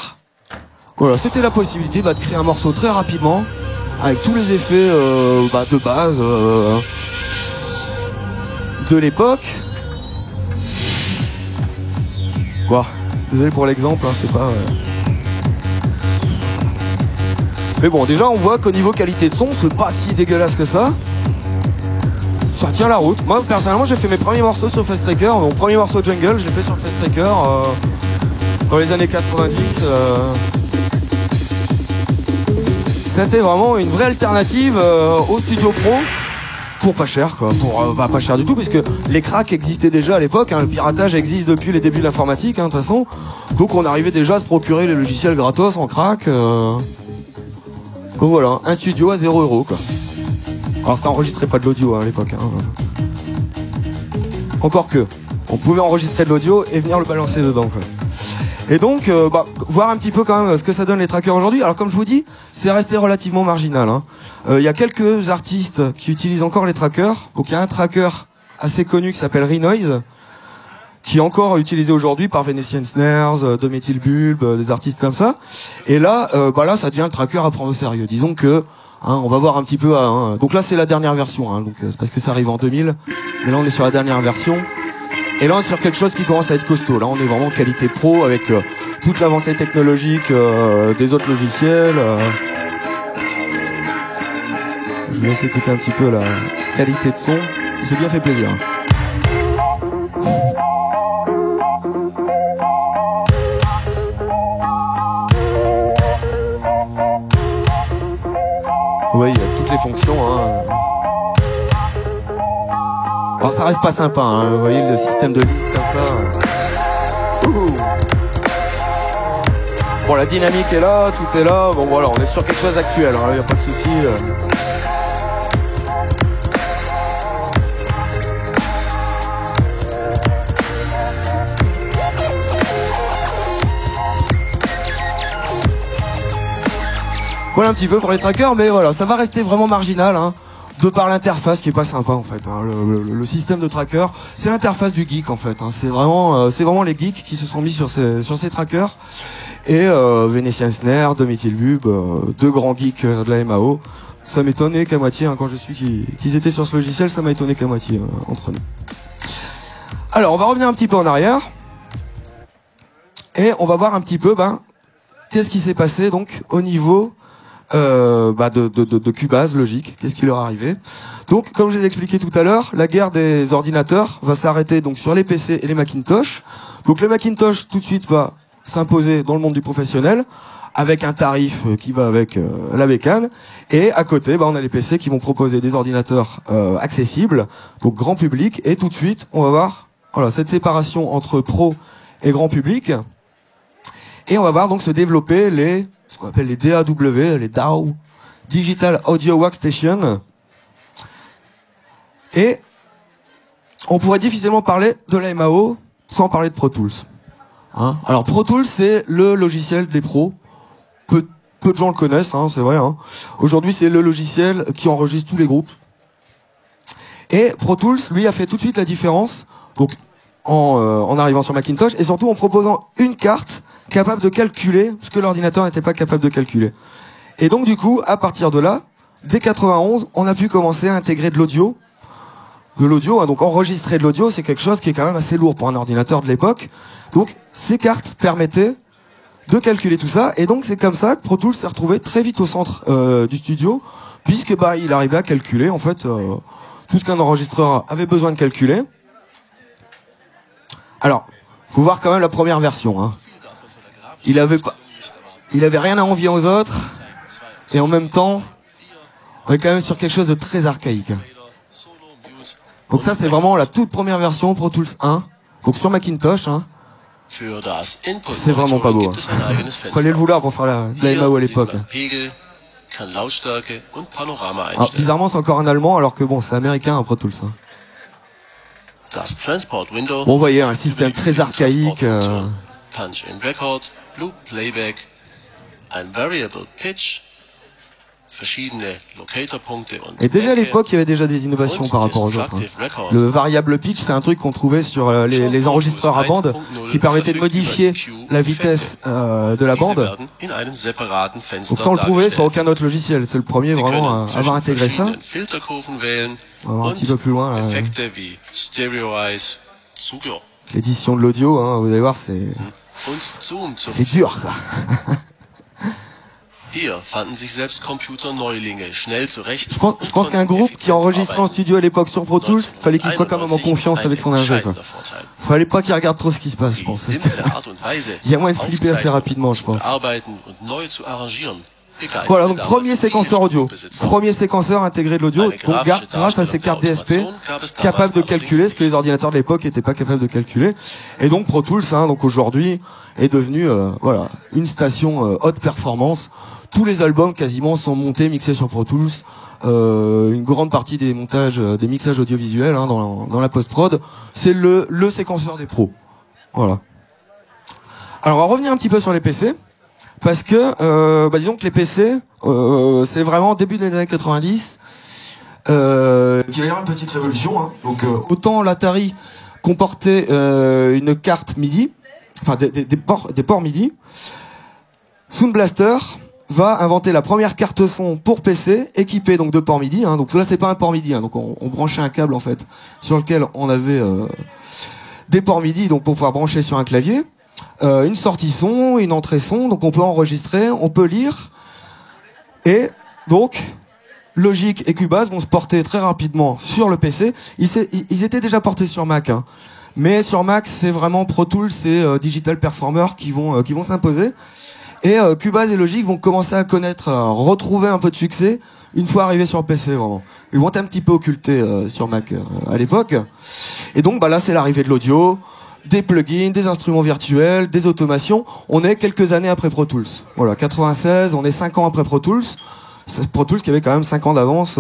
voilà, c'était la possibilité de créer un morceau très rapidement avec tous les effets de base de l'époque. Wow. Désolé pour l'exemple, hein, c'est pas... Mais bon, déjà, on voit qu'au niveau qualité de son, c'est pas si dégueulasse que ça. Ça tient la route. Moi, personnellement, j'ai fait mes premiers morceaux sur Fast Tracker. Mon premier morceau Jungle, je l'ai fait sur Fast Tracker dans les années 90. C'était vraiment une vraie alternative au Studio Pro. Pour pas cher, quoi. Pour pas cher du tout, puisque les cracks existaient déjà à l'époque. Hein. Le piratage existe depuis les débuts de l'informatique, hein, de toute façon. Donc on arrivait déjà à se procurer les logiciels gratos en crack. Donc voilà, un studio à 0 €, quoi. Alors ça enregistrait pas de l'audio à l'époque. Hein. Encore que, on pouvait enregistrer de l'audio et venir le balancer dedans, quoi. Et donc, voir un petit peu quand même ce que ça donne les trackers aujourd'hui. Alors comme je vous dis, c'est resté relativement marginal. Hein. Y a quelques artistes qui utilisent encore les trackers. Donc il y a un tracker assez connu qui s'appelle Renoise, qui est encore utilisé aujourd'hui par Venetian Snares, De Methyl Bulb, des artistes comme ça. Et là, là, ça devient le tracker à prendre au sérieux. Disons que, on va voir un petit peu. Donc là, c'est la dernière version. Hein, donc c'est parce que ça arrive en 2000. Mais là, on est sur la dernière version. Et là, on est sur quelque chose qui commence à être costaud. Là, on est vraiment qualité pro avec toute l'avancée technologique des autres logiciels. Je vous laisse écouter un petit peu la qualité de son. Il s'est bien fait plaisir. Oui, il y a toutes les fonctions. Hein. Alors ça reste pas sympa, hein. Vous voyez le système de liste comme ça. Bon, la dynamique est là, tout est là. Bon voilà, on est sur quelque chose d'actuel, hein. Y a pas de souci. Voilà un petit peu pour les trackers, mais voilà, ça va rester vraiment marginal, hein. De par l'interface qui est pas sympa en fait. Hein. Le système de tracker, c'est l'interface du geek en fait. Hein. C'est vraiment les geeks qui se sont mis sur ces trackers. Et Venetian Snares, De Methyl Bulb, deux grands geeks de la MAO. Ça m'étonnait qu'à moitié, hein, quand je suis qu'ils étaient sur ce logiciel, ça m'a étonné qu'à moitié entre nous. Alors on va revenir un petit peu en arrière et on va voir un petit peu qu'est-ce qui s'est passé donc au niveau de Cubase, logique, qu'est-ce qui leur est arrivé. Donc, comme je vous ai expliqué tout à l'heure, la guerre des ordinateurs va s'arrêter donc sur les PC et les Macintosh. Donc, le Macintosh tout de suite va s'imposer dans le monde du professionnel avec un tarif qui va avec la bécane. Et à côté, on a les PC qui vont proposer des ordinateurs accessibles, donc grand public. Et tout de suite, on va voir cette séparation entre pro et grand public. Et on va voir donc se développer ce qu'on appelle les DAW, les DAW, Digital Audio Workstation. Et on pourrait difficilement parler de la MAO sans parler de Pro Tools. Hein, alors Pro Tools, c'est le logiciel des pros. Peu de gens le connaissent, hein, c'est vrai. Hein. Aujourd'hui, c'est le logiciel qui enregistre tous les groupes. Et Pro Tools, lui, a fait tout de suite la différence, donc en arrivant sur Macintosh, et surtout en proposant une carte capable de calculer ce que l'ordinateur n'était pas capable de calculer. Et donc, du coup, à partir de là, dès 91, on a pu commencer à intégrer de l'audio. Hein, donc enregistrer de l'audio, c'est quelque chose qui est quand même assez lourd pour un ordinateur de l'époque. Donc, ces cartes permettaient de calculer tout ça, et donc c'est comme ça que Pro Tools s'est retrouvé très vite au centre du studio, puisque il arrivait à calculer en fait tout ce qu'un enregistreur avait besoin de calculer. Alors, faut voir quand même la première version. Hein. Il avait rien à envier aux autres, et en même temps, on est quand même sur quelque chose de très archaïque. Donc ça, c'est vraiment la toute première version Pro Tools 1, donc sur Macintosh. Hein. C'est vraiment pas beau. Hein. Fallait le vouloir pour faire la MAO à l'époque. Alors, bizarrement, c'est encore un allemand, alors que bon, c'est américain, un Pro Tools. Hein. Bon, vous voyez, un système très archaïque. Et déjà à l'époque, il y avait déjà des innovations par rapport aux autres. Hein. Le variable pitch, c'est un truc qu'on trouvait sur les enregistreurs à bande qui permettait de modifier la vitesse de la bande. Donc ça, on le trouvait sur aucun autre logiciel. C'est le premier vraiment à avoir intégré ça. On va voir un petit peu plus loin. L'édition de l'audio, hein, vous allez voir, c'est dur, quoi. Je pense qu'un groupe qui enregistrait en studio à l'époque sur Pro Tools, fallait qu'il soit quand même en confiance avec son ingé. Fallait pas qu'il regarde trop ce qui se passe, je pense. Il y a moyen de flipper assez rapidement, je pense. Voilà, donc premier séquenceur audio. Premier séquenceur intégré de l'audio, donc grâce à ces cartes DSP, capables de calculer ce que les ordinateurs de l'époque n'étaient pas capables de calculer. Et donc Pro Tools, hein, donc aujourd'hui, est devenu voilà, une station haute performance. Tous les albums quasiment sont montés, mixés sur Pro Tools. Une grande partie des montages, des mixages audiovisuels hein, dans la post-prod, c'est le séquenceur des pros. Voilà. Alors on va revenir un petit peu sur les PC. Parce que, disons que les PC, c'est vraiment début des années 90, qu'il y a eu une petite révolution. Hein. Donc, autant l'Atari comportait une carte MIDI, enfin des ports MIDI, Sound Blaster va inventer la première carte son pour PC, équipée donc de ports MIDI. Hein. Donc là, c'est pas un port MIDI, hein. Donc on branchait un câble en fait sur lequel on avait des ports MIDI, donc pour pouvoir brancher sur un clavier. Une sortie son, une entrée son, donc on peut enregistrer, on peut lire, et donc Logic et Cubase vont se porter très rapidement sur le PC. Ils étaient déjà portés sur Mac, hein. Mais sur Mac c'est vraiment Pro Tools et Digital Performer qui vont s'imposer, et Cubase et Logic vont commencer à connaître, retrouver un peu de succès une fois arrivés sur le PC vraiment. Ils vont être un petit peu occultés sur Mac à l'époque, et donc là c'est l'arrivée de l'audio, des plugins, des instruments virtuels, des automations. On est quelques années après Pro Tools. Voilà, 96, on est 5 ans après Pro Tools. C'est Pro Tools qui avait quand même 5 ans d'avance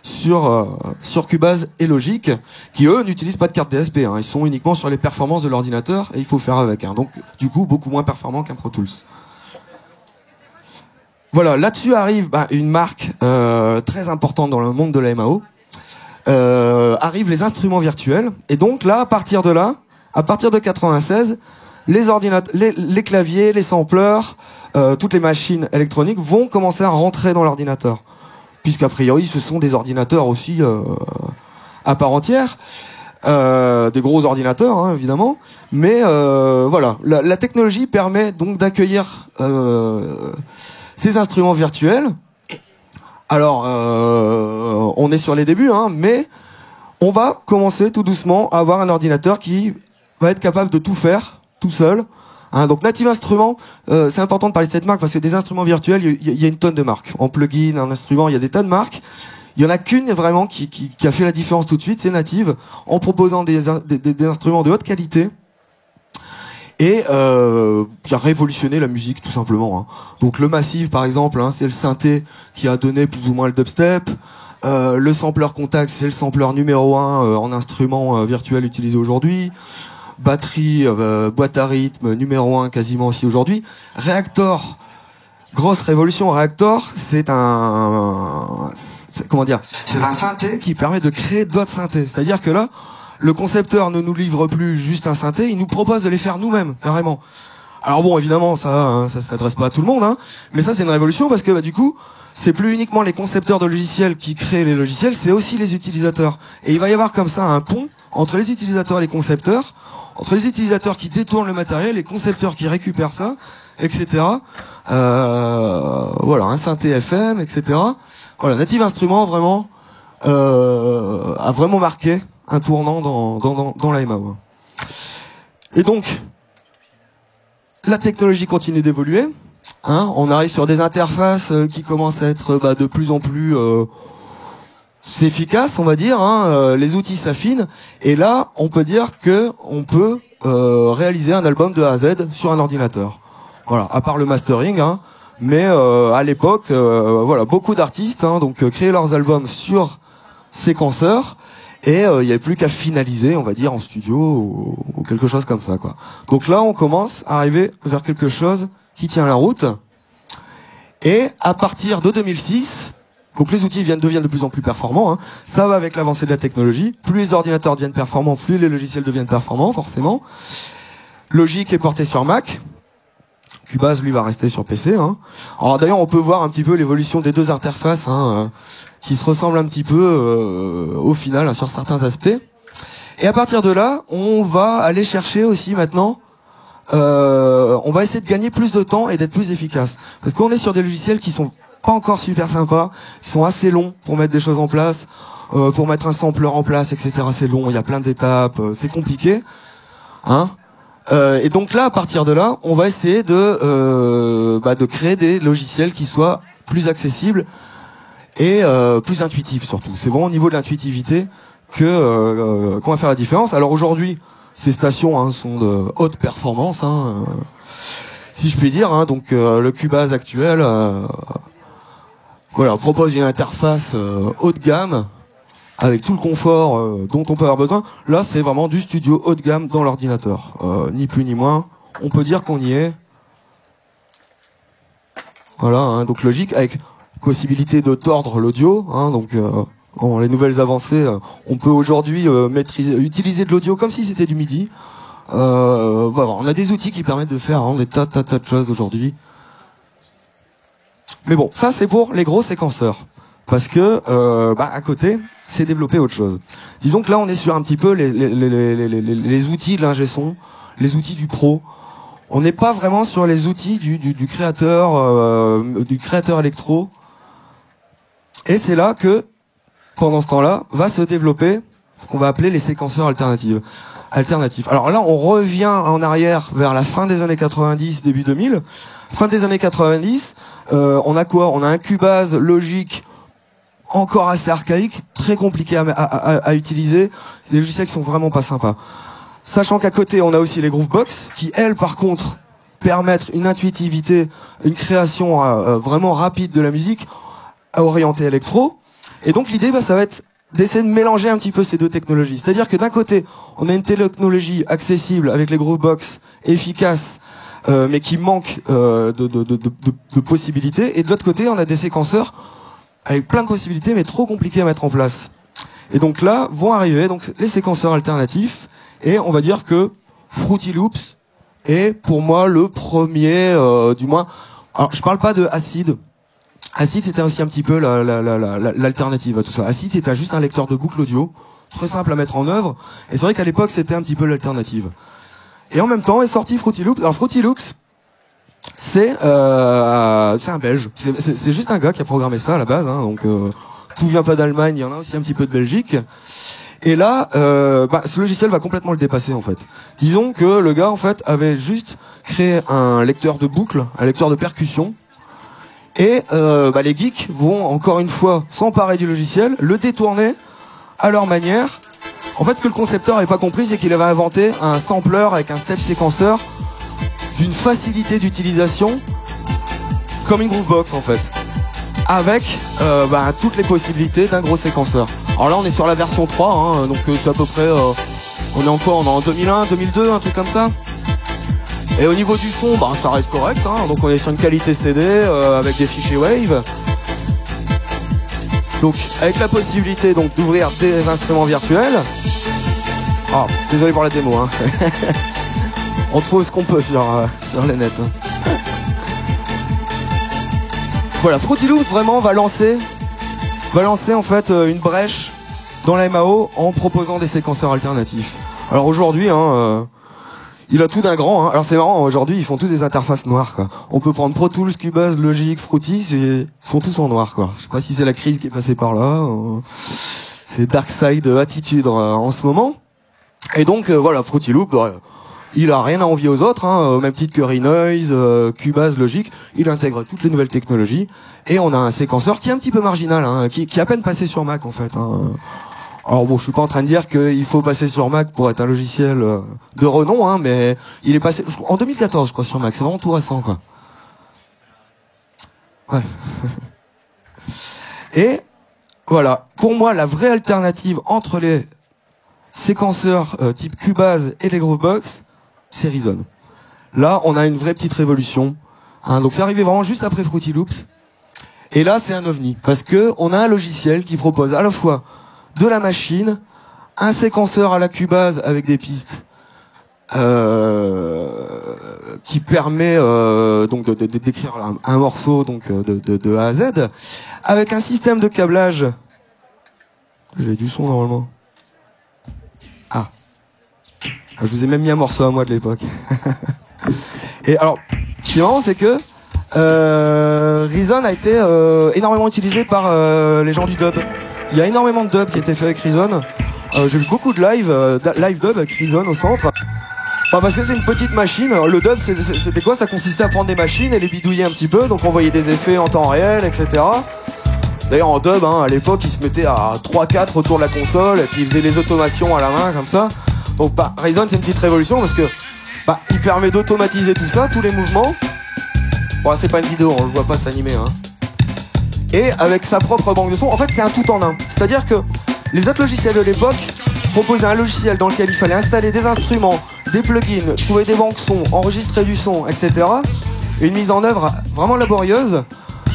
sur Cubase et Logic, qui eux n'utilisent pas de carte DSP. Hein. Ils sont uniquement sur les performances de l'ordinateur et il faut faire avec. Hein. Donc du coup, beaucoup moins performant qu'un Pro Tools. Voilà, là-dessus arrive une marque très importante dans le monde de la MAO. Arrivent les instruments virtuels. Et donc là, à partir de 96, les ordinateurs, les claviers, les sampleurs, toutes les machines électroniques vont commencer à rentrer dans l'ordinateur. Puisqu'a priori, ce sont des ordinateurs aussi à part entière. Des gros ordinateurs, hein, évidemment. Mais voilà, la technologie permet donc d'accueillir ces instruments virtuels. Alors, on est sur les débuts, hein, mais on va commencer tout doucement à avoir un ordinateur qui va être capable de tout faire, tout seul. Hein, donc Native Instruments, c'est important de parler de cette marque parce que des instruments virtuels, il y a une tonne de marques. En plugin, en instrument, il y a des tas de marques. Il y en a qu'une vraiment qui a fait la différence tout de suite, c'est Native, en proposant des instruments de haute qualité. et qui a révolutionné la musique tout simplement. Hein. Donc le Massive par exemple, hein, c'est le synthé qui a donné plus ou moins le dubstep. Le sampler Contact, c'est le sampler numéro 1 en instrument virtuel utilisé aujourd'hui. Batterie, boîte à rythme numéro 1 quasiment aussi aujourd'hui. Reaktor, grosse révolution. Reaktor, c'est un synthé qui permet de créer d'autres synthés. C'est-à-dire que là, le concepteur ne nous livre plus juste un synthé, il nous propose de les faire nous-mêmes, carrément. Alors bon, évidemment, ça s'adresse pas à tout le monde, hein, mais ça c'est une révolution parce que du coup, c'est plus uniquement les concepteurs de logiciels qui créent les logiciels, c'est aussi les utilisateurs. Et il va y avoir comme ça un pont entre les utilisateurs et les concepteurs, entre les utilisateurs qui détournent le matériel, les concepteurs qui récupèrent ça, etc. Voilà, un synthé FM, etc. Voilà, Native Instruments vraiment a vraiment marqué un tournant dans la MAO. Et donc, la technologie continue d'évoluer. Hein, on arrive sur des interfaces qui commencent à être de plus en plus efficaces, on va dire. Hein, les outils s'affinent. Et là, on peut dire que on peut réaliser un album de A à Z sur un ordinateur. Voilà, à part le mastering. Hein, mais à l'époque, voilà, beaucoup d'artistes créaient leurs albums sur séquenceurs. Et il n'y avait plus qu'à finaliser, on va dire, en studio ou quelque chose comme ça, quoi. Donc là, on commence à arriver vers quelque chose qui tient la route. Et à partir de 2006, donc les outils deviennent de plus en plus performants. Hein. Ça va avec l'avancée de la technologie. Plus les ordinateurs deviennent performants, plus les logiciels deviennent performants, forcément. Logic est porté sur Mac. Cubase, lui, va rester sur PC. Hein. Alors d'ailleurs, on peut voir un petit peu l'évolution des deux interfaces, qui se ressemblent un petit peu au final, hein, sur certains aspects. Et à partir de là, on va aller chercher aussi maintenant, on va essayer de gagner plus de temps et d'être plus efficace. Parce qu'on est sur des logiciels qui sont pas encore super sympas, qui sont assez longs pour mettre des choses en place, pour mettre un sampler en place, etc. C'est long, il y a plein d'étapes, c'est compliqué. Hein. Et donc là, à partir de là, on va essayer de créer des logiciels qui soient plus accessibles et plus intuitifs surtout. C'est vraiment au niveau de l'intuitivité qu'on va faire la différence. Alors aujourd'hui, ces stations sont de haute performance, si je puis dire. Hein, donc le Cubase actuel, voilà, propose une interface haut de gamme avec tout le confort dont on peut avoir besoin. Là, c'est vraiment du studio haut de gamme dans l'ordinateur, ni plus ni moins. On peut dire qu'on y est. Voilà, hein, donc logique avec possibilité de tordre l'audio. Hein, donc les nouvelles avancées, on peut aujourd'hui utiliser de l'audio comme si c'était du MIDI. Voilà, on a des outils qui permettent de faire des tas de choses aujourd'hui. Mais bon, ça c'est pour les gros séquenceurs. Parce que à côté, c'est développer autre chose. Disons que là, on est sur un petit peu les outils de l'ingé son, les outils du pro. On n'est pas vraiment sur les outils du créateur électro. Et c'est là que, pendant ce temps-là, va se développer ce qu'on va appeler les séquenceurs alternatifs. Alors là, on revient en arrière vers la fin des années 90, début 2000. Fin des années 90, on a quoi? On a un Cubase Logic encore assez archaïque, très compliqué à utiliser. C'est des logiciels qui sont vraiment pas sympas. Sachant qu'à côté, on a aussi les Groovebox, qui elles, par contre, permettent une intuitivité, une création vraiment rapide de la musique, orientée électro. Et donc l'idée, ça va être d'essayer de mélanger un petit peu ces deux technologies. C'est-à-dire que d'un côté, on a une technologie accessible avec les Groovebox, efficace, mais qui manque de possibilités. Et de l'autre côté, on a des séquenceurs avec plein de possibilités, mais trop compliqués à mettre en place. Et donc là, vont arriver les séquenceurs alternatifs, et on va dire que Fruity Loops est pour moi le premier, du moins. Alors, je parle pas de Acid. Acid, c'était aussi un petit peu l'alternative à tout ça. Acid, c'était juste un lecteur de boucle audio, très simple à mettre en œuvre, et c'est vrai qu'à l'époque, c'était un petit peu l'alternative. Et en même temps est sorti Fruity Loops. Alors Fruity Loops, c'est un Belge. C'est juste un gars qui a programmé ça à la base. Hein, donc tout vient pas d'Allemagne, il y en a aussi un petit peu de Belgique. Et là, ce logiciel va complètement le dépasser en fait. Disons que le gars en fait avait juste créé un lecteur de boucle, un lecteur de percussion. Et les geeks vont encore une fois s'emparer du logiciel, le détourner à leur manière. En fait, ce que le concepteur n'avait pas compris, c'est qu'il avait inventé un sampler avec un step séquenceur d'une facilité d'utilisation comme une Groovebox en fait, avec toutes les possibilités d'un gros séquenceur. Alors là on est sur la version 3, hein, donc c'est à peu près, on est en 2001, 2002, un truc comme ça. Et au niveau du son, ça reste correct, hein, donc on est sur une qualité CD avec des fichiers Wave. Donc avec la possibilité donc d'ouvrir des instruments virtuels. Ah, désolé pour la démo, hein. On trouve ce qu'on peut sur les nets. Hein. Voilà, Fruity Loops vraiment va lancer en fait une brèche dans la MAO en proposant des séquenceurs alternatifs. Alors aujourd'hui, il a tout d'un grand. Hein. Alors c'est marrant, aujourd'hui ils font tous des interfaces noires. Quoi. On peut prendre Pro Tools, Cubase, Logic, Fruity, ils sont tous en noir. Quoi. Je sais pas si c'est la crise qui est passée par là. C'est Dark Side Attitude en ce moment. Et donc voilà, Fruity Loop, il a rien à envier aux autres, hein, au même titre que Renoise, Cubase, Logic, il intègre toutes les nouvelles technologies, et on a un séquenceur qui est un petit peu marginal, hein, qui est à peine passé sur Mac en fait. Hein. Alors bon, je suis pas en train de dire qu'il faut passer sur Mac pour être un logiciel de renom, hein, mais il est passé en 2014, je crois, sur Mac, c'est vraiment tout récent, quoi. Ouais. Et voilà, pour moi, la vraie alternative entre les séquenceurs type Cubase et les Groovebox, c'est Reason. Là, on a une vraie petite révolution. Hein, donc c'est arrivé vraiment juste après Fruity Loops. Et là, c'est un ovni. Parce que on a un logiciel qui propose à la fois de la machine, un séquenceur à la Cubase avec des pistes qui permet donc d'écrire un morceau donc de A à Z, avec un système de câblage. J'ai du son normalement. Ah. Je vous ai même mis un morceau à moi de l'époque. Et alors, ce qui est marrant, c'est que Reason a été énormément utilisé par les gens du dub. Il y a énormément de dub qui a été fait avec Reason. J'ai vu beaucoup de live dub avec Reason au centre. Parce que c'est une petite machine. Le dub, c'était quoi? Ça consistait à prendre des machines et les bidouiller un petit peu. Donc on voyait des effets en temps réel, etc. D'ailleurs en dub, à l'époque, ils se mettaient à 3-4 autour de la console et puis ils faisaient les automations à la main comme ça. Donc Reason, c'est une petite révolution parce que il permet d'automatiser tout ça, tous les mouvements. Bon, c'est pas une vidéo, on le voit pas s'animer. Hein. Et avec sa propre banque de son, en fait, c'est un tout en un. C'est-à-dire que les autres logiciels de l'époque proposaient un logiciel dans lequel il fallait installer des instruments, des plugins, trouver des banques son, enregistrer du son, etc. Et une mise en œuvre vraiment laborieuse.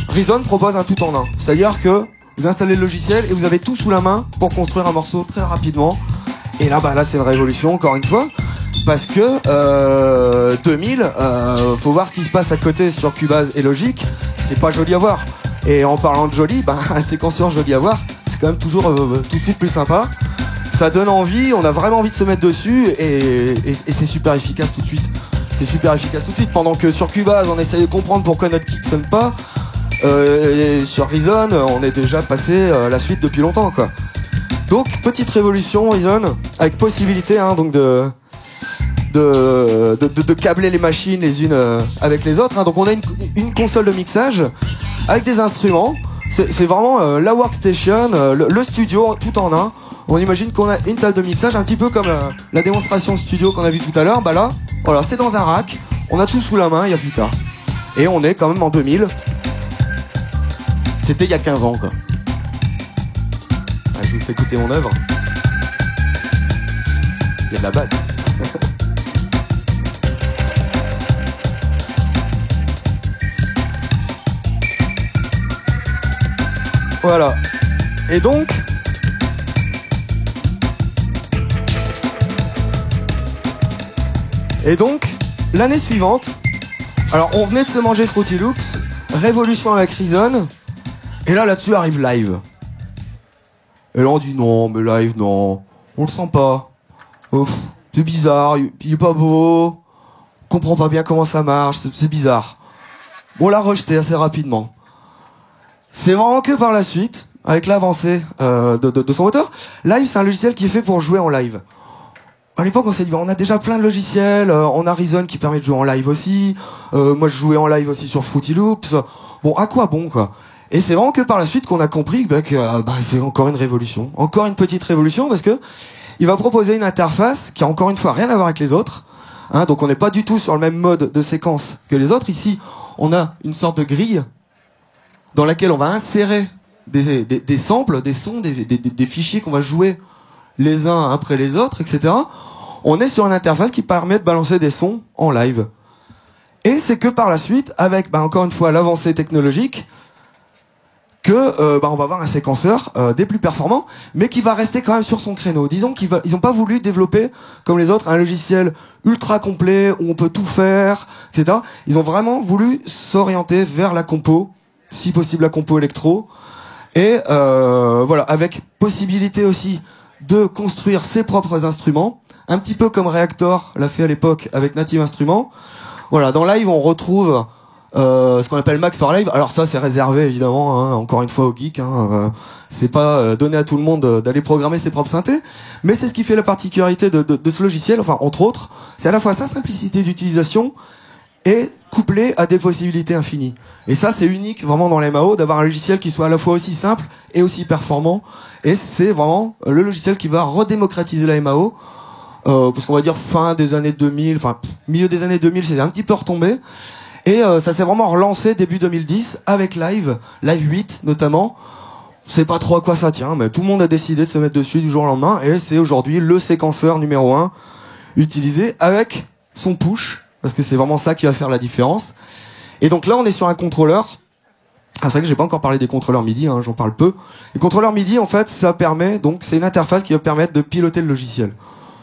Reason propose un tout en un. C'est-à-dire que vous installez le logiciel et vous avez tout sous la main pour construire un morceau très rapidement. Et là, là c'est une révolution, encore une fois. Parce que 2000, faut voir ce qui se passe à côté sur Cubase et Logic. C'est pas joli à voir. Et en parlant de joli, un séquenceur joli à voir, c'est quand même toujours tout de suite plus sympa. Ça donne envie, on a vraiment envie de se mettre dessus et c'est super efficace tout de suite. C'est super efficace tout de suite. Pendant que sur Cubase, on essaye de comprendre pourquoi notre kick sonne pas. Et sur Reason, on est déjà passé la suite depuis longtemps, quoi. Donc petite révolution Reason avec possibilité donc de câbler les machines les unes avec les autres. Hein. Donc on a une console de mixage avec des instruments. C'est vraiment la workstation, le studio tout en un. On imagine qu'on a une table de mixage un petit peu comme la démonstration studio qu'on a vu tout à l'heure. Là, voilà, c'est dans un rack. On a tout sous la main, il n'y a plus qu'à. Et on est quand même en 2000. C'était il y a 15 ans, quoi. Je vous fais écouter mon œuvre. Il y a de la basse. Voilà. Et donc, l'année suivante, alors on venait de se manger Fruity Loops, révolution avec Reason, et là-dessus arrive Live. Et là on dit non, mais Live non, on le sent pas. C'est bizarre, il est pas beau, on comprend pas bien comment ça marche, c'est bizarre. On l'a rejeté assez rapidement. C'est vraiment que par la suite, avec l'avancée de son moteur, Live c'est un logiciel qui est fait pour jouer en live. À l'époque on s'est dit on a déjà plein de logiciels, on a Reason qui permet de jouer en live aussi, moi je jouais en live aussi sur Fruity Loops, bon à quoi bon quoi. Et c'est vraiment que par la suite qu'on a compris que c'est encore une révolution, encore une petite révolution parce que il va proposer une interface qui a encore une fois rien à voir avec les autres, Hein, donc on n'est pas du tout sur le même mode de séquence que les autres. Ici, on a une sorte de grille dans laquelle on va insérer des samples, des sons, des fichiers qu'on va jouer les uns après les autres, etc. On est sur une interface qui permet de balancer des sons en live. Et c'est que par la suite, avec encore une fois l'avancée technologique, que on va avoir un séquenceur des plus performants, mais qui va rester quand même sur son créneau. Disons qu'ils n'ont pas voulu développer, comme les autres, un logiciel ultra complet où on peut tout faire, etc. Ils ont vraiment voulu s'orienter vers la compo, si possible la compo électro, et voilà, avec possibilité aussi de construire ses propres instruments, un petit peu comme Reaktor l'a fait à l'époque avec Native Instruments. Voilà, dans Live on retrouve ce qu'on appelle Max for Live. Alors ça c'est réservé évidemment, hein, encore une fois aux geeks, hein, c'est pas donné à tout le monde d'aller programmer ses propres synthés, mais c'est ce qui fait la particularité de ce logiciel, enfin entre autres, c'est à la fois sa simplicité d'utilisation et couplé à des possibilités infinies. Et ça c'est unique vraiment dans l'MAO, d'avoir un logiciel qui soit à la fois aussi simple et aussi performant, et c'est vraiment le logiciel qui va redémocratiser la MAO, parce qu'on va dire fin des années 2000, enfin milieu des années 2000 c'est un petit peu retombé. Et ça s'est vraiment relancé début 2010 avec Live 8 notamment. C'est pas trop à quoi ça tient, mais tout le monde a décidé de se mettre dessus du jour au lendemain, et c'est aujourd'hui le séquenceur numéro 1 utilisé avec son push, parce que c'est vraiment ça qui va faire la différence. Et donc là on est sur un contrôleur. Ah, c'est vrai que j'ai pas encore parlé des contrôleurs MIDI, hein, j'en parle peu. Les contrôleurs MIDI en fait ça permet, donc c'est une interface qui va permettre de piloter le logiciel.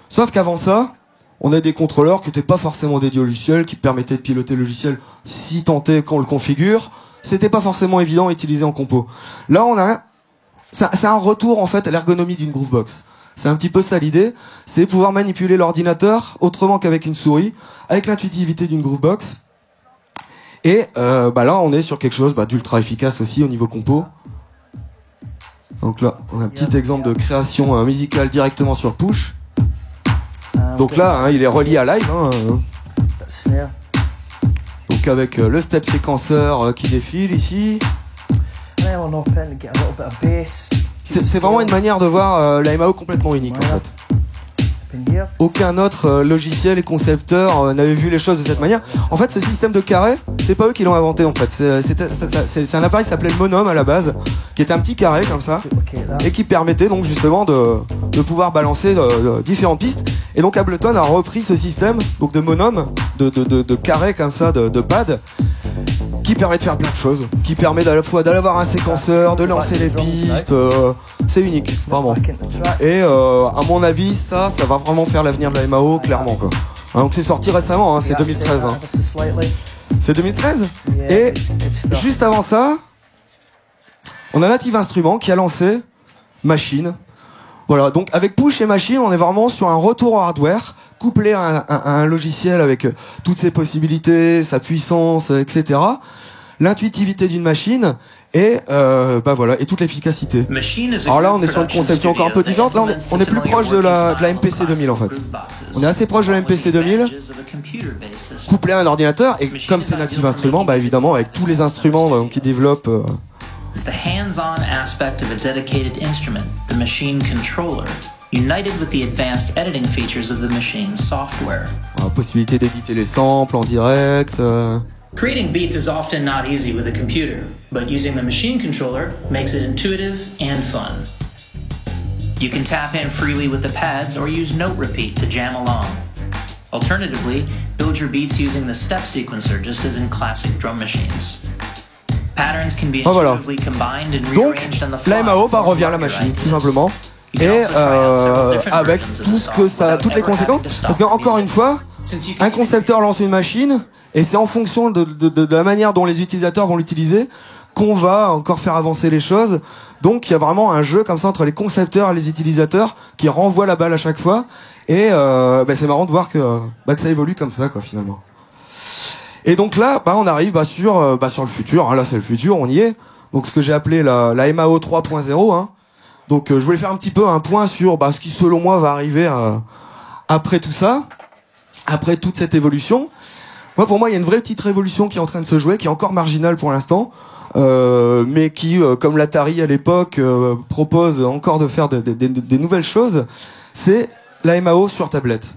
Sauf qu'avant ça, on a des contrôleurs qui n'étaient pas forcément dédiés au logiciel, qui permettaient de piloter le logiciel si tant est qu'on le configure. C'était pas forcément évident à utiliser en compo. Là, on a c'est un retour en fait à l'ergonomie d'une Groovebox. C'est un petit peu ça l'idée, c'est pouvoir manipuler l'ordinateur autrement qu'avec une souris, avec l'intuitivité d'une Groovebox. Et là, on est sur quelque chose d'ultra efficace aussi au niveau compo. Donc là, on a un petit exemple de création musicale directement sur push. Donc là, hein, il est relié à Live. Hein. Donc avec le step séquenceur qui défile ici. C'est vraiment une manière de voir la MAO complètement unique en fait. Aucun autre logiciel et concepteur n'avait vu les choses de cette manière. En fait, ce système de carré, c'est pas eux qui l'ont inventé en fait. C'est un appareil qui s'appelait le Monome à la base, qui était un petit carré comme ça, et qui permettait donc justement de pouvoir balancer différentes pistes. Et donc Ableton a repris ce système donc de Monome, de carré comme ça, de pad, qui permet de faire plein de choses, qui permet à la fois d'avoir un séquenceur, de lancer les pistes, c'est unique, vraiment. Et à mon avis, ça va vraiment faire l'avenir de la MAO, clairement quoi. Hein, donc c'est sorti récemment, hein, c'est 2013. Hein. C'est 2013. Et juste avant ça, on a Native Instruments qui a lancé Machine. Voilà, donc avec Push et Machine, on est vraiment sur un retour au hardware, couplé à un logiciel avec toutes ses possibilités, sa puissance, etc. L'intuitivité d'une machine et voilà, et toute l'efficacité. Alors là, on est sur une conception encore un peu différente. Là, on est plus proche de la MPC 2000 en fait. On est assez proche de la MPC 2000, couplé à un ordinateur. Et comme c'est Native Instruments, évidemment, avec tous les instruments qui développent. It's the hands-on aspect of a dedicated instrument, the machine controller, united with the advanced editing features of the machine's software. Possibilité d'éditer les samples en direct. Creating beats is often not easy with a computer, but using the machine controller makes it intuitive and fun. You can tap in freely with the pads or use note repeat to jam along. Alternatively, build your beats using the step sequencer just as in classic drum machines. Patterns can be intuitively combined and rearranged on the fly. Donc, la MAO revient à la machine, tout simplement. Et avec toutes les conséquences. Parce qu'encore une fois, un concepteur lance une machine, et c'est en fonction de la manière dont les utilisateurs vont l'utiliser qu'on va encore faire avancer les choses. Donc il y a vraiment un jeu comme ça entre les concepteurs et les utilisateurs qui renvoient la balle à chaque fois. Et c'est marrant de voir que ça évolue comme ça quoi finalement. Et donc là, on arrive sur le futur. Hein, là c'est le futur, on y est. Donc ce que j'ai appelé la MAO 3.0. Hein. Donc je voulais faire un petit peu un point sur ce qui selon moi va arriver après tout ça, après toute cette évolution. Pour moi il y a une vraie petite révolution qui est en train de se jouer, qui est encore marginale pour l'instant, mais qui, comme l'Atari à l'époque, propose encore de faire des nouvelles choses. C'est la MAO sur tablette.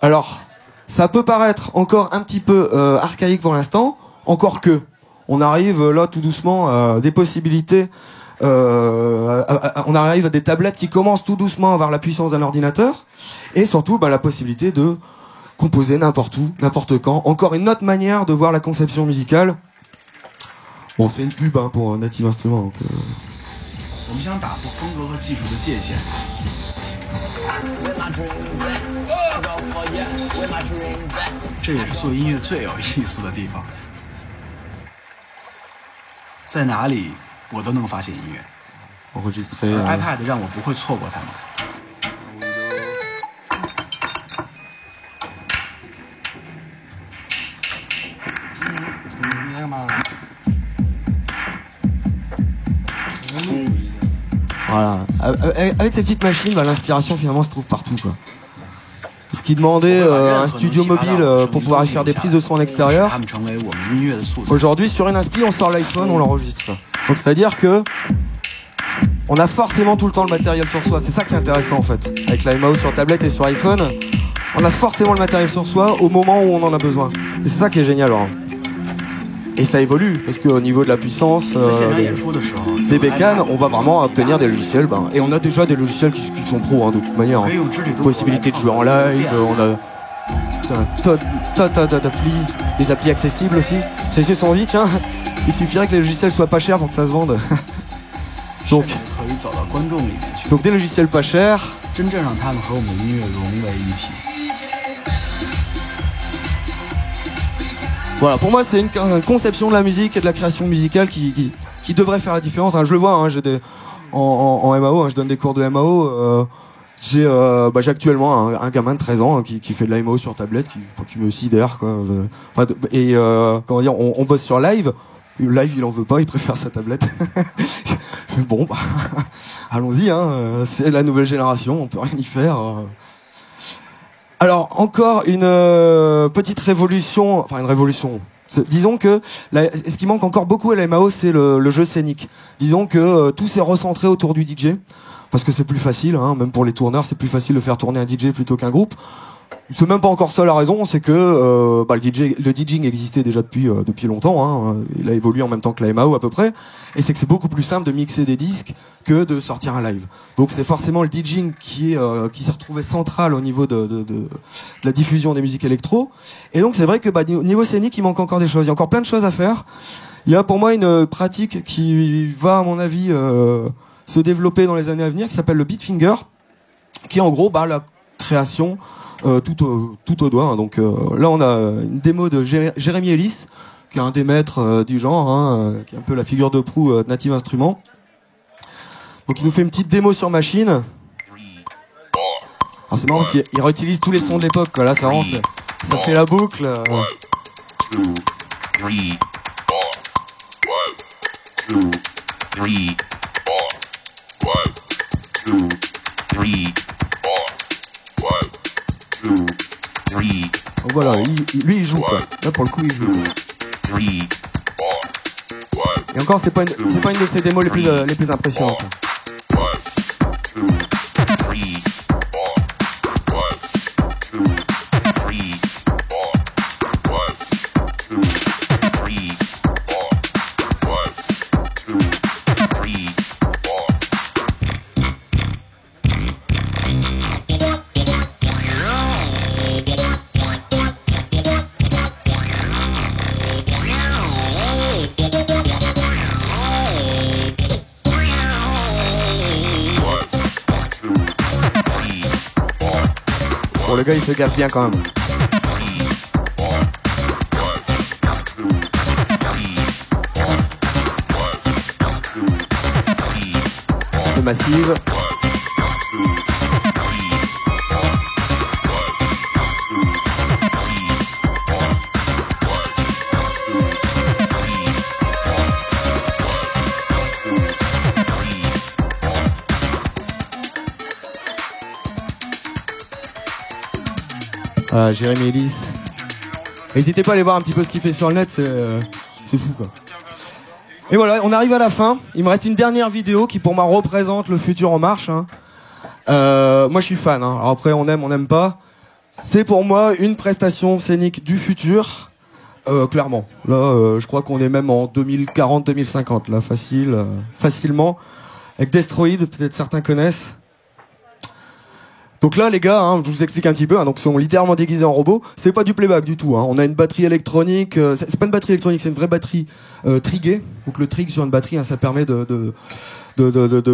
Alors, Ça peut paraître encore un petit peu archaïque pour l'instant, encore que on arrive là tout doucement à des possibilités. On arrive à des tablettes qui commencent tout doucement à avoir la puissance d'un ordinateur, et surtout la possibilité de composer n'importe où, n'importe quand. Encore une autre manière de voir la conception musicale. Bon, c'est une pub pour Native Instruments. Donc, 我们想打破风格和技术的界限。这也是做音乐最有意思的地方，在哪里我都能发现音乐。enregistrer. iPad 让我不会错过它们。Voilà. Avec ces petites machines, l'inspiration finalement se trouve partout, quoi. Ce qui demandait un studio mobile pour pouvoir faire des prises de son en extérieur. Aujourd'hui, sur une inspi, on sort l'iPhone, on l'enregistre. Donc c'est-à-dire que on a forcément tout le temps le matériel sur soi. C'est ça qui est intéressant en fait. Avec l'iMAO sur tablette et sur iPhone, on a forcément le matériel sur soi au moment où on en a besoin. Et c'est ça qui est génial. Alors. Et ça évolue, parce qu'au niveau de la puissance des bécanes, on va vraiment obtenir des logiciels. Et on a déjà des logiciels qui sont pros, de toute manière. Possibilité de jouer en live, on a un tas d'applis, des applis accessibles aussi. Ceux qui se sont dit, tiens, il suffirait que les logiciels soient pas chers pour que ça se vende. Donc des logiciels pas chers. Voilà, pour moi c'est une conception de la musique et de la création musicale qui devrait faire la différence. Je le vois, j'ai en MAO, je donne des cours de MAO. J'ai actuellement un gamin de 13 ans qui fait de la MAO sur tablette, qui me sidère, quoi. Et comment dire, on bosse sur live. Live, il en veut pas, il préfère sa tablette. Bon, allons-y, c'est la nouvelle génération, on peut rien y faire. Alors, encore une petite révolution, enfin une révolution. Disons que ce qui manque encore beaucoup à la MAO, c'est le jeu scénique. Disons que tout s'est recentré autour du DJ, parce que c'est plus facile, même pour les tourneurs, c'est plus facile de faire tourner un DJ plutôt qu'un groupe. C'est même pas encore ça la raison, c'est que le DJing existait déjà depuis longtemps, il a évolué en même temps que la MAO à peu près, et c'est que c'est beaucoup plus simple de mixer des disques que de sortir un live. Donc c'est forcément le DJing qui s'est retrouvé central au niveau de la diffusion des musiques électro, et donc c'est vrai que niveau scénique il manque encore des choses, il y a encore plein de choses à faire. Il y a pour moi une pratique qui va à mon avis se développer dans les années à venir, qui s'appelle le beatfinger, qui est en gros la création tout au doigt. Donc là on a une démo de Jérémy Ellis, qui est un des maîtres du genre, qui est un peu la figure de proue de Native Instruments. Donc il nous fait une petite démo sur machine. Alors c'est marrant parce qu'il réutilise tous les sons de l'époque, quoi. Là ça fait la boucle. Donc voilà, lui il joue, quoi. Là pour le coup il joue. Et encore c'est pas une de ses démos les plus impressionnantes. Bon, le gars il se gaffe bien quand même. Un peu massive. Jérémy Ellis. N'hésitez pas à aller voir un petit peu ce qu'il fait sur le net, c'est fou, quoi. Et voilà, on arrive à la fin. Il me reste une dernière vidéo qui pour moi représente le futur en marche. Moi je suis fan. Alors après on aime pas. C'est pour moi une prestation scénique du futur, clairement. Là, je crois qu'on est même en 2040-2050, là, facilement. Avec Destroid, peut-être certains connaissent. Donc là, les gars, hein, je vous explique un petit peu. Hein, donc, ils sont littéralement déguisés en robots. C'est pas du playback du tout. Hein. On a une batterie électronique. C'est pas une batterie électronique, c'est une vraie batterie triguée. Donc le trig sur une batterie, hein, ça permet de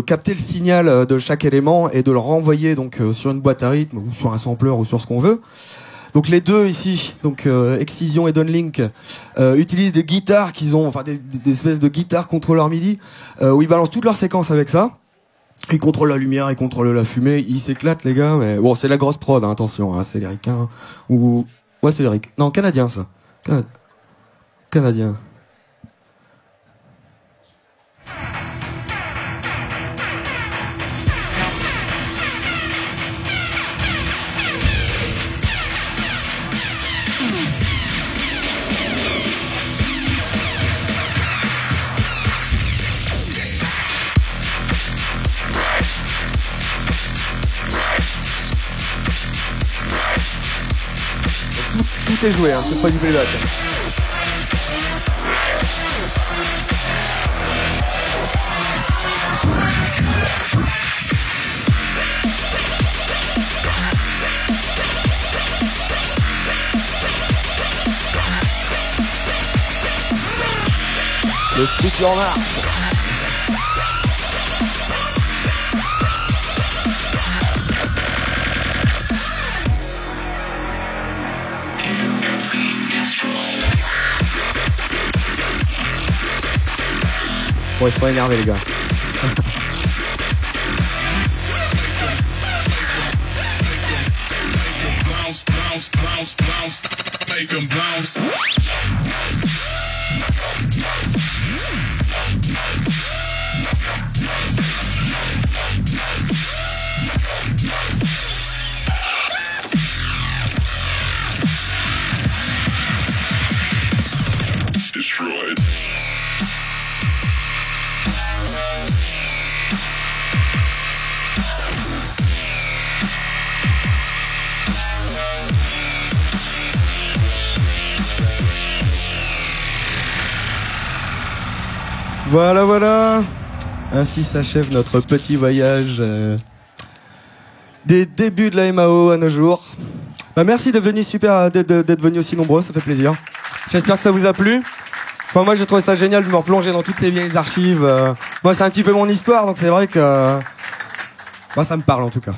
capter le signal de chaque élément et de le renvoyer donc sur une boîte à rythme ou sur un sampler ou sur ce qu'on veut. Donc les deux ici, donc Excision et Downlink, utilisent des guitares qu'ils ont, enfin des espèces de guitares contrôleurs MIDI où ils balancent toutes leurs séquences avec ça. Ils contrôlent la lumière, ils contrôlent la fumée, ils s'éclatent les gars. Mais bon, c'est la grosse prod, hein, attention, hein, c'est les ricains ou ouais c'est les ricains. Non, canadien ça, canadien. Tout est joué, hein, c'est pas du playback. Le futur marche. Bon, ils sont énervés les gars. Destroyed. Voilà, voilà. Ainsi s'achève notre petit voyage des débuts de la MAO à nos jours. Bah, merci d'être venus aussi nombreux, ça fait plaisir. J'espère que ça vous a plu. Enfin, moi, j'ai trouvé ça génial de me replonger dans toutes ces vieilles archives. Moi, c'est un petit peu mon histoire, donc c'est vrai que ça me parle en tout cas.